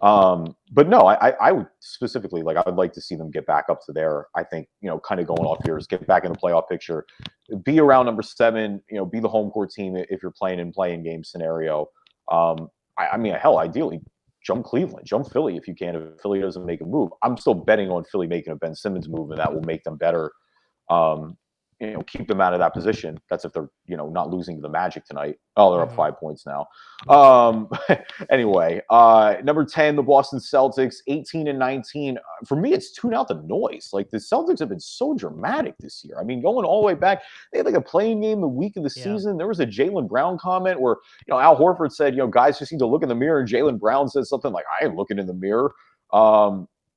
But no, I would specifically I would like to see them get back up to there. I think, kind of going off here is get back in the playoff picture, be around number 7, be the home court team if you're playing in play-in game scenario. I mean, hell, ideally jump Cleveland, jump Philly if you can. If Philly doesn't make a move, I'm still betting on Philly making a Ben Simmons move, and that will make them better. keep them out of that position. That's if they're, not losing to the Magic tonight. Oh, they're up Mm-hmm. 5 points now. Anyway, number 10, the Boston Celtics, 18-19. For me, it's tune out the noise. Like, the Celtics have been so dramatic this year. I mean, going all the way back, they had like a playing game the week of the Yeah. season. There was a Jaylen Brown comment where, Al Horford said, guys just need to look in the mirror. And Jaylen Brown said something like, I ain't looking in the mirror.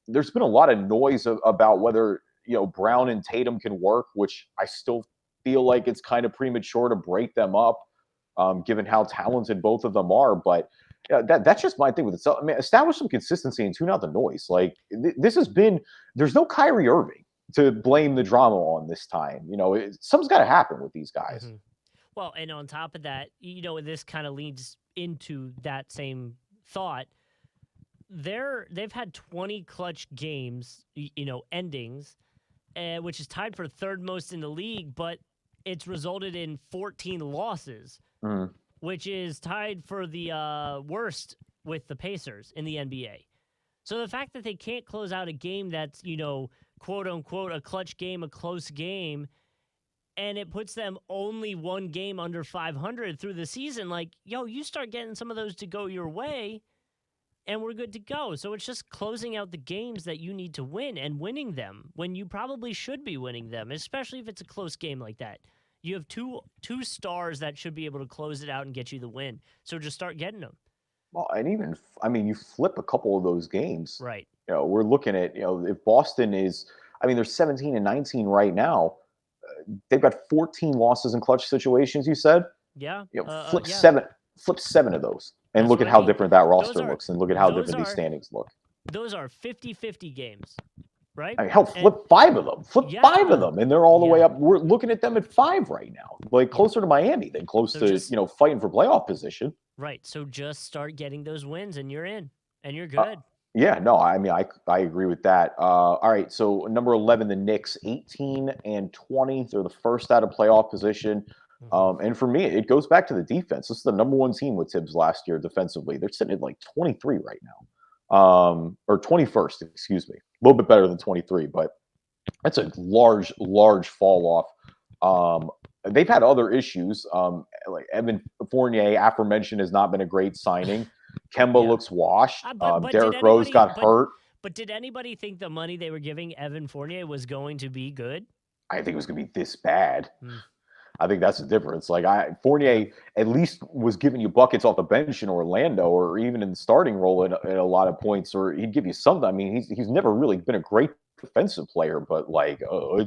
There's been a lot of noise about whether, Brown and Tatum can work, which I still feel like it's kind of premature to break them up, given how talented both of them are. But that's just my thing with itself. I mean, establish some consistency and tune out the noise. Like, this has been, there's no Kyrie Irving to blame the drama on this time. Something's got to happen with these guys. Mm-hmm. Well, and on top of that, this kind of leads into that same thought. They've had 20 clutch games, endings, which is tied for third most in the league, but it's resulted in 14 losses, which is tied for the worst with the Pacers in the NBA. So the fact that they can't close out a game that's, quote unquote, a clutch game, a close game, and it puts them only one game under 500 through the season, like, you start getting some of those to go your way, and we're good to go. So it's just closing out the games that you need to win and winning them when you probably should be winning them, especially if it's a close game like that. You have two stars that should be able to close it out and get you the win. So just start getting them. Well, and even, you flip a couple of those games. Right. We're looking at, if Boston is, they're 17-19 right now. They've got 14 losses in clutch situations, you said? Yeah. Flip seven of those. And That's look at how different that roster looks, and look at how different these standings look. Those are 50-50 games, right? Flip 5 of them. Flip 5 of them, and they're all the way up. We're looking at them at 5 right now, like closer to Miami than close to fighting for playoff position. Right. So just start getting those wins, and you're in, and you're good. Yeah, no, I agree with that. All right, so number 11, the Knicks, 18-20. They're the first out of playoff position. And for me, it goes back to the defense. This is the number 1 team with Tibbs last year defensively. They're sitting at like 23 right now, or 21st, excuse me. A little bit better than 23, but that's a large fall off. They've had other issues. Like Evan Fournier, aforementioned, has not been a great signing. Kemba looks washed. But Derrick Rose got hurt. But did anybody think the money they were giving Evan Fournier was going to be good? I think it was going to be this bad. I think that's the difference. Like, Fournier at least was giving you buckets off the bench in Orlando, or even in the starting role at a lot of points, or he'd give you something. I mean, he's never really been a great defensive player, but like,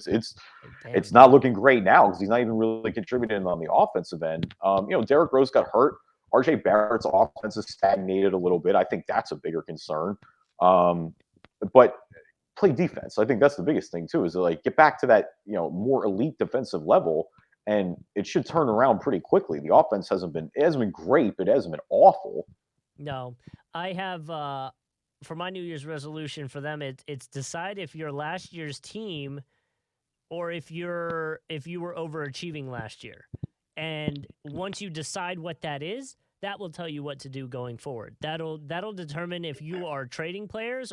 it's not looking great now because he's not even really contributing on the offensive end. Derrick Rose got hurt. RJ Barrett's offense has stagnated a little bit. I think that's a bigger concern. But play defense. I think that's the biggest thing too, is to, like, get back to that, more elite defensive level, and it should turn around pretty quickly. The offense hasn't been great, but it hasn't been awful. No, I have for my New Year's resolution for them, it's decide if you're last year's team or if you were overachieving last year. And once you decide what that is, that will tell you what to do going forward. That'll determine if you are trading players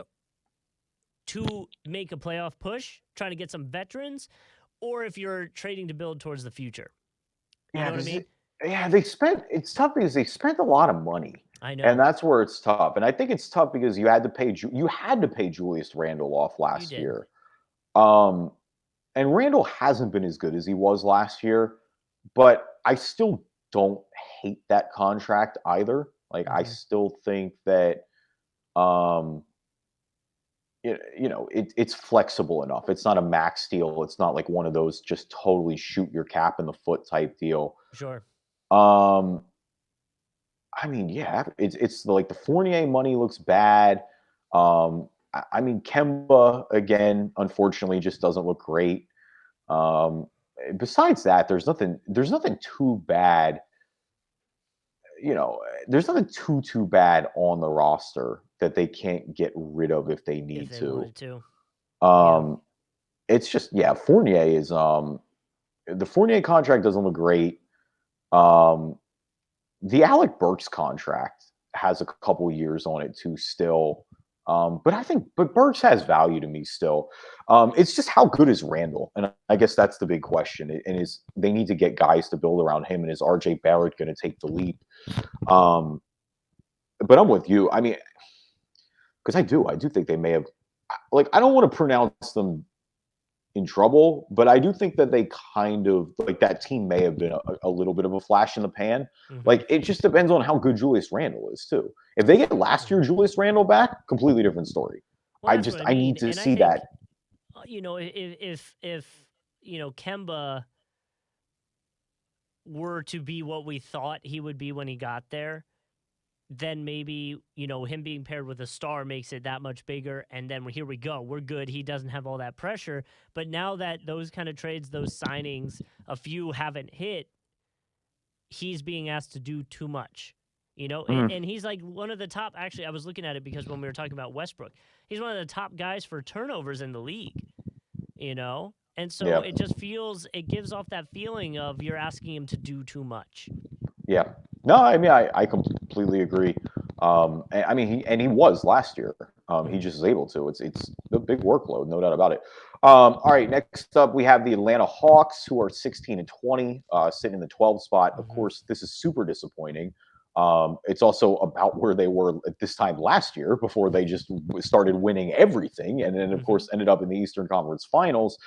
to make a playoff push, trying to get some veterans, or if you're trading to build towards the future. You know what I mean? It's tough because they spent a lot of money. I know. And that's where it's tough. And I think it's tough because you had to pay Julius Randle off last year. And Randle hasn't been as good as he was last year, but I still don't hate that contract either. Like, I still think that it's flexible enough. It's not a max deal. It's not like one of those just totally shoot your cap in the foot type deal. Sure. I mean, yeah, it's like the Fournier money looks bad. I mean, Kemba, again, unfortunately, just doesn't look great. Besides that, there's nothing too bad. There's nothing too bad on the roster that they can't get rid of if they need to. It's just, Fournier is the Fournier contract doesn't look great. The Alec Burks contract has a couple years on it too still. But Burks has value to me still. It's just how good is Randall, and I guess that's the big question. And is they need to get guys to build around him, and is RJ Barrett going to take the leap? Um, but I'm with you. I mean, because I do think they may have. Like, I don't want to pronounce them in trouble, but I do think that they kind of like that team may have been a little bit of a flash in the pan. Mm-hmm. Like, it just depends on how good Julius Randle is too. If they get last year Julius Randle back, completely different story. Well, that's what I I mean, need to and I see think that. if Kemba were to be what we thought he would be when he got there, then maybe him being paired with a star makes it that much bigger. And then here we go, we're good. He doesn't have all that pressure. But now that those kind of trades, those signings, a few haven't hit, he's being asked to do too much. And he's like one of the top. Actually, I was looking at it because when we were talking about Westbrook, he's one of the top guys for turnovers in the league. And so Yeah, it gives off that feeling of you're asking him to do too much. yeah. No, I mean, I completely agree. I mean, he was last year. He just is able to. It's a big workload, no doubt about it. All right, next up we have the Atlanta Hawks, who are 16-20, sitting in the 12th spot. Of Mm-hmm. course, this is super disappointing. It's also about where they were at this time last year before they just started winning everything, and then of course ended up in the Eastern Conference Finals.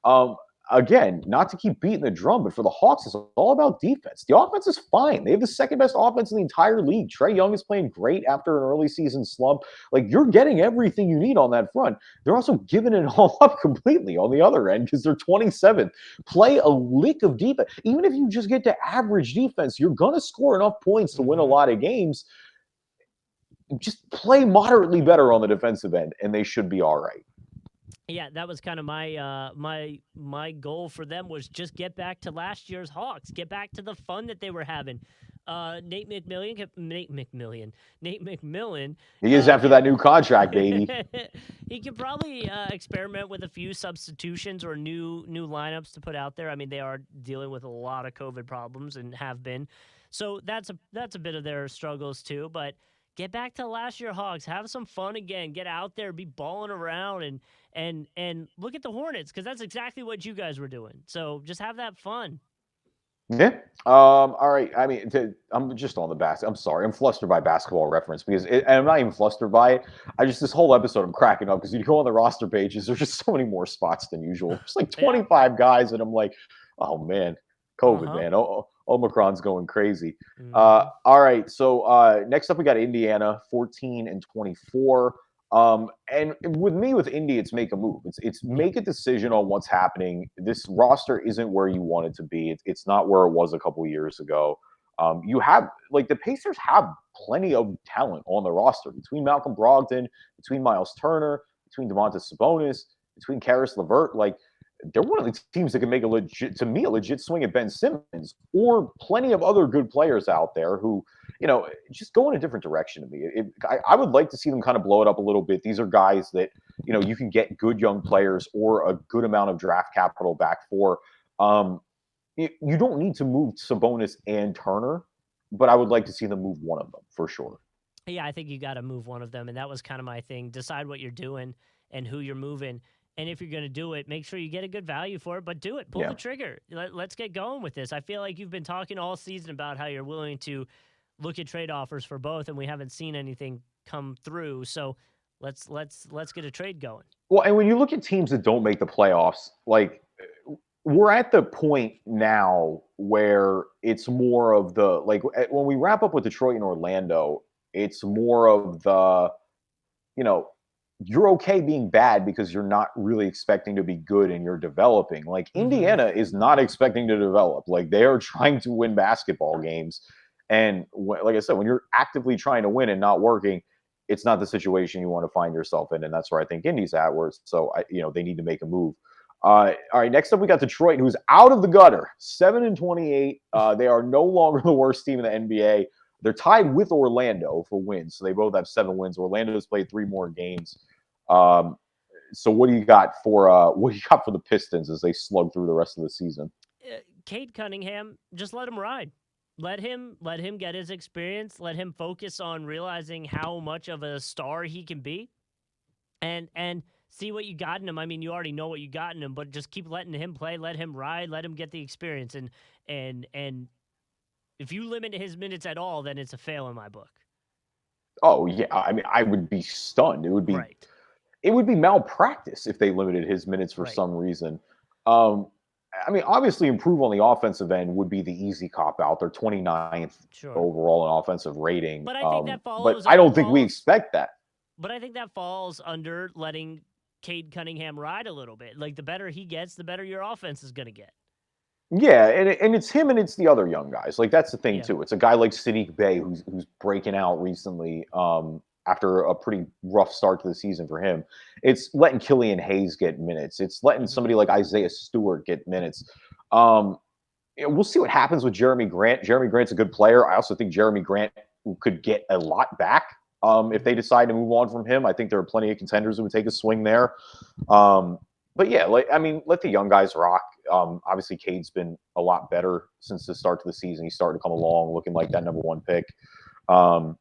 Um, Again, not to keep beating the drum, but for the Hawks, it's all about defense. The offense is fine. They have the second best offense in the entire league. Trae Young is playing great after an early season slump. Like, you're getting everything you need on that front. They're also giving it all up completely on the other end because they're 27th. Play a lick of defense. Even if you just get to average defense, you're going to score enough points to win a lot of games. Just play moderately better on the defensive end, and they should be all right. Yeah, that was kind of my goal for them was just get back to last year's Hawks, get back to the fun that they were having. Nate McMillan. He is after that new contract, baby. He could probably experiment with a few substitutions or new lineups to put out there. I mean, they are dealing with a lot of COVID problems and have been, so that's a bit of their struggles too. But get back to last year Hawks, have some fun again, get out there, be balling around, and look at the Hornets because that's exactly what you guys were doing. So just have that fun. Yeah. All right. I mean, I'm just on the I'm sorry. I'm flustered by Basketball Reference and I'm not even flustered by it. This whole episode I'm cracking up because you go on the roster pages, there's just so many more spots than usual. There's like 25 guys, and I'm like, oh man, COVID, man. Omicron's going crazy. All right. So next up, we got Indiana, 14-24. And with me, with Indy, it's make a move. It's make a decision on what's happening. This roster isn't where you want it to be. It's not where it was a couple years ago. You have the Pacers have plenty of talent on the roster between Malcolm Brogdon, between Miles Turner, between Domantas Sabonis, between Karis LeVert. They're one of the teams that can make a legit swing at Ben Simmons, or plenty of other good players out there who, just go in a different direction to me. I would like to see them kind of blow it up a little bit. These are guys that, you can get good young players or a good amount of draft capital back for. You don't need to move Sabonis and Turner, but I would like to see them move one of them for sure. Yeah, I think you got to move one of them, and that was kind of my thing. Decide what you're doing and who you're moving. And if you're going to do it, make sure you get a good value for it, but do it. Pull the trigger. Let's get going with this. I feel like you've been talking all season about how you're willing to look at trade offers for both, and we haven't seen anything come through. So let's get a trade going. Well, and when you look at teams that don't make the playoffs, we're at the point now where it's more of the when we wrap up with Detroit and Orlando, it's more of the, you're okay being bad because you're not really expecting to be good and you're developing. Indiana is not expecting to develop. They are trying to win basketball games. And like I said, when you're actively trying to win and not working, it's not the situation you want to find yourself in. And that's where I think Indy's at, they need to make a move. All right, next up we got Detroit, who's out of the gutter, 7-28. They are no longer the worst team in the NBA. They're tied with Orlando for wins, so they both have 7 wins. Orlando's played 3 more games. So what do you got for the Pistons as they slug through the rest of the season? Cade Cunningham, just let him ride. Let him get his experience. Let him focus on realizing how much of a star he can be. and see what you got in him. I mean, you already know what you got in him, but just keep letting him play, let him ride, let him get the experience. And if you limit his minutes at all, then it's a fail in my book. Oh yeah, I mean, I would be stunned. Right. It would be malpractice if they limited his minutes for Right. some reason. Um, I mean, obviously, improve on the offensive end would be the easy cop out. They're 29th Sure. overall in offensive rating. But I think that But follows I on don't think we falls. expect that. But I think that falls under letting Cade Cunningham ride a little bit. Like the better he gets, the better your offense is going to get. Yeah, and it's him and it's the other young guys. Like that's the thing Yeah. too. It's a guy like Sadiq Bey who's breaking out recently after a pretty rough start to the season for him. It's letting Killian Hayes get minutes. It's letting Mm-hmm. somebody like Isaiah Stewart get minutes. Um, we'll see what happens with Jeremy Grant. Jeremy Grant's a good player. I also think Jeremy Grant could get a lot back if they decide to move on from him. I think there are plenty of contenders who would take a swing there. But yeah, like I mean, let the young guys rock. Obviously, Cade's been a lot better since the start of the season. He's starting to come along, looking like that number one pick. Um,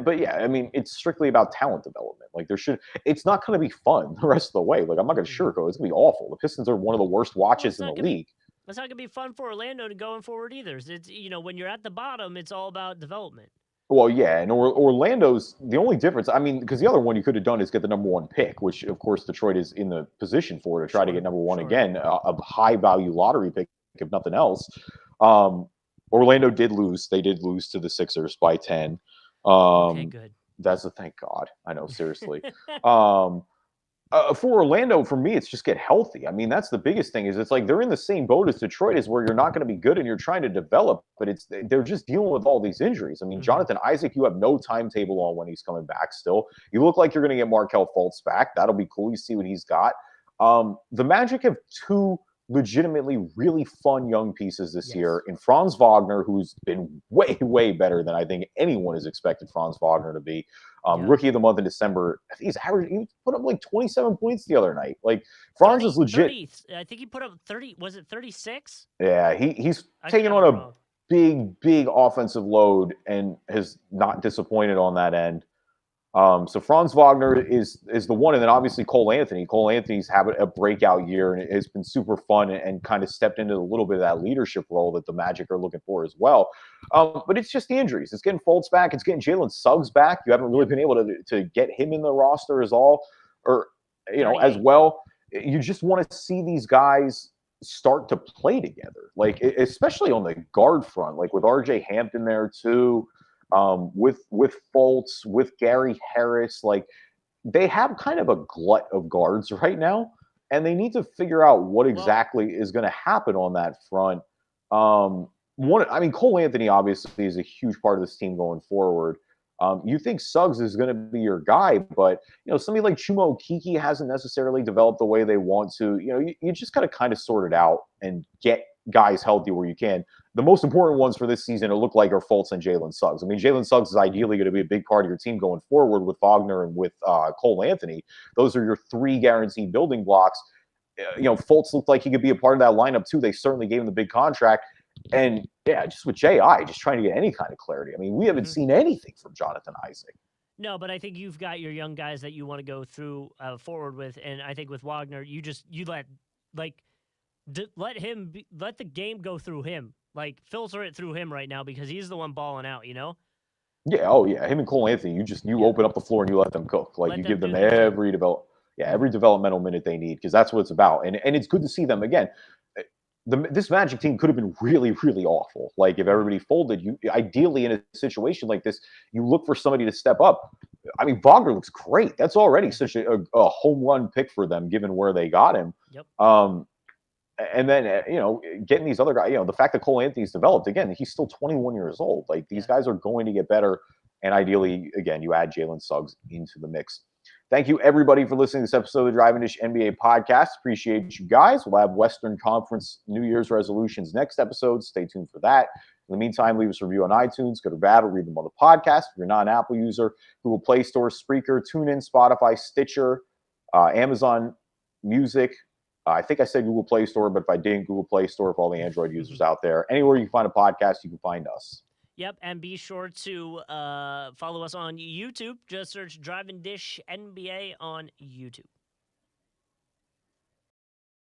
but yeah, I mean, it's strictly about talent development. Like there should, it's not going to be fun the rest of the way. Like I'm not going to Mm-hmm. sugarcoat. It's going to be awful. The Pistons are one of the worst Well, watches in the league. It's not gonna be fun for Orlando to going forward either. It's when you're at the bottom, it's all about development. Well, yeah, and Orlando's the only difference. I mean, because the other one you could have done is get the number one pick, which of course Detroit is in the position for to try to get number one again, a high value lottery pick if nothing else. Orlando did lose; they did lose to the Sixers by 10. Okay, good. That's a thank God. I know, seriously. For Orlando, for me, it's just get healthy. I mean, that's the biggest thing. Is it's like they're in the same boat as Detroit, is where you're not going to be good and you're trying to develop, but they're just dealing with all these injuries. I mean, Jonathan Isaac, you have no timetable on when he's coming back. Still, you look like you're going to get Markelle Fultz back. That'll be cool. You see what he's got. The Magic have two legitimately really fun young pieces this year in Franz Wagner, who's been way, way better than I think anyone has expected Franz Wagner to be. Rookie of the month in December. I think he's average. He put up like 27 points the other night. Like Franz is legit. 30, I think he put up 30. Was it 36? Yeah, he's taking on a big offensive load and has not disappointed on that end. So Franz Wagner is the one, and then obviously Cole Anthony. Cole Anthony's having a breakout year, and it has been super fun and kind of stepped into a little bit of that leadership role that the Magic are looking for as well. But it's just the injuries. It's getting Fultz back. It's getting Jalen Suggs back. You haven't really been able to get him in the roster as well. You just want to see these guys start to play together, like especially on the guard front, like with RJ Hampton there too. With Fultz, with Gary Harris, like they have kind of a glut of guards right now, and they need to figure out what exactly is going to happen on that front. Cole Anthony obviously is a huge part of this team going forward. You think Suggs is going to be your guy, but somebody like Chuma Okeke hasn't necessarily developed the way they want to. You just got to kind of sort it out and get guys healthy where you can. The most important ones for this season, it look like, are Fultz and Jalen Suggs. I mean, Jalen Suggs is ideally going to be a big part of your team going forward with Wagner and with Cole Anthony. Those are your three guaranteed building blocks. Fultz looked like he could be a part of that lineup too. They certainly gave him the big contract. And yeah, just with J.I., just trying to get any kind of clarity. I mean, we haven't seen anything from Jonathan Isaac. No, but I think you've got your young guys that you want to go through forward with, and I think with Wagner, you let the game go through him, like filter it through him right now because he's the one balling out. Yeah. Oh yeah. Him and Cole Anthony, you open up the floor and you let them cook. Like you give them every developmental minute they need because that's what it's about. And it's good to see them again. This Magic team could have been really, really awful. Like if everybody folded, you ideally in a situation like this, you look for somebody to step up. I mean, Wagner looks great. That's already such a home run pick for them, given where they got him. Yep. And then getting these other guys. The fact that Cole Anthony's developed again, he's still 21 years old. Like these guys are going to get better. And ideally, again, you add Jalen Suggs into the mix. Thank you, everybody, for listening to this episode of the Drive and Dish NBA podcast. Appreciate you guys. We'll have Western Conference New Year's resolutions next episode. Stay tuned for that. In the meantime, leave us a review on iTunes. Good or bad, or read them on the podcast. If you're not an Apple user, Google Play Store, Spreaker, TuneIn, Spotify, Stitcher, Amazon Music. I think I said Google Play Store, but if I didn't, Google Play Store for all the Android users out there. Anywhere you can find a podcast, you can find us. Yep, and be sure to follow us on YouTube. Just search Drive and Dish NBA on YouTube.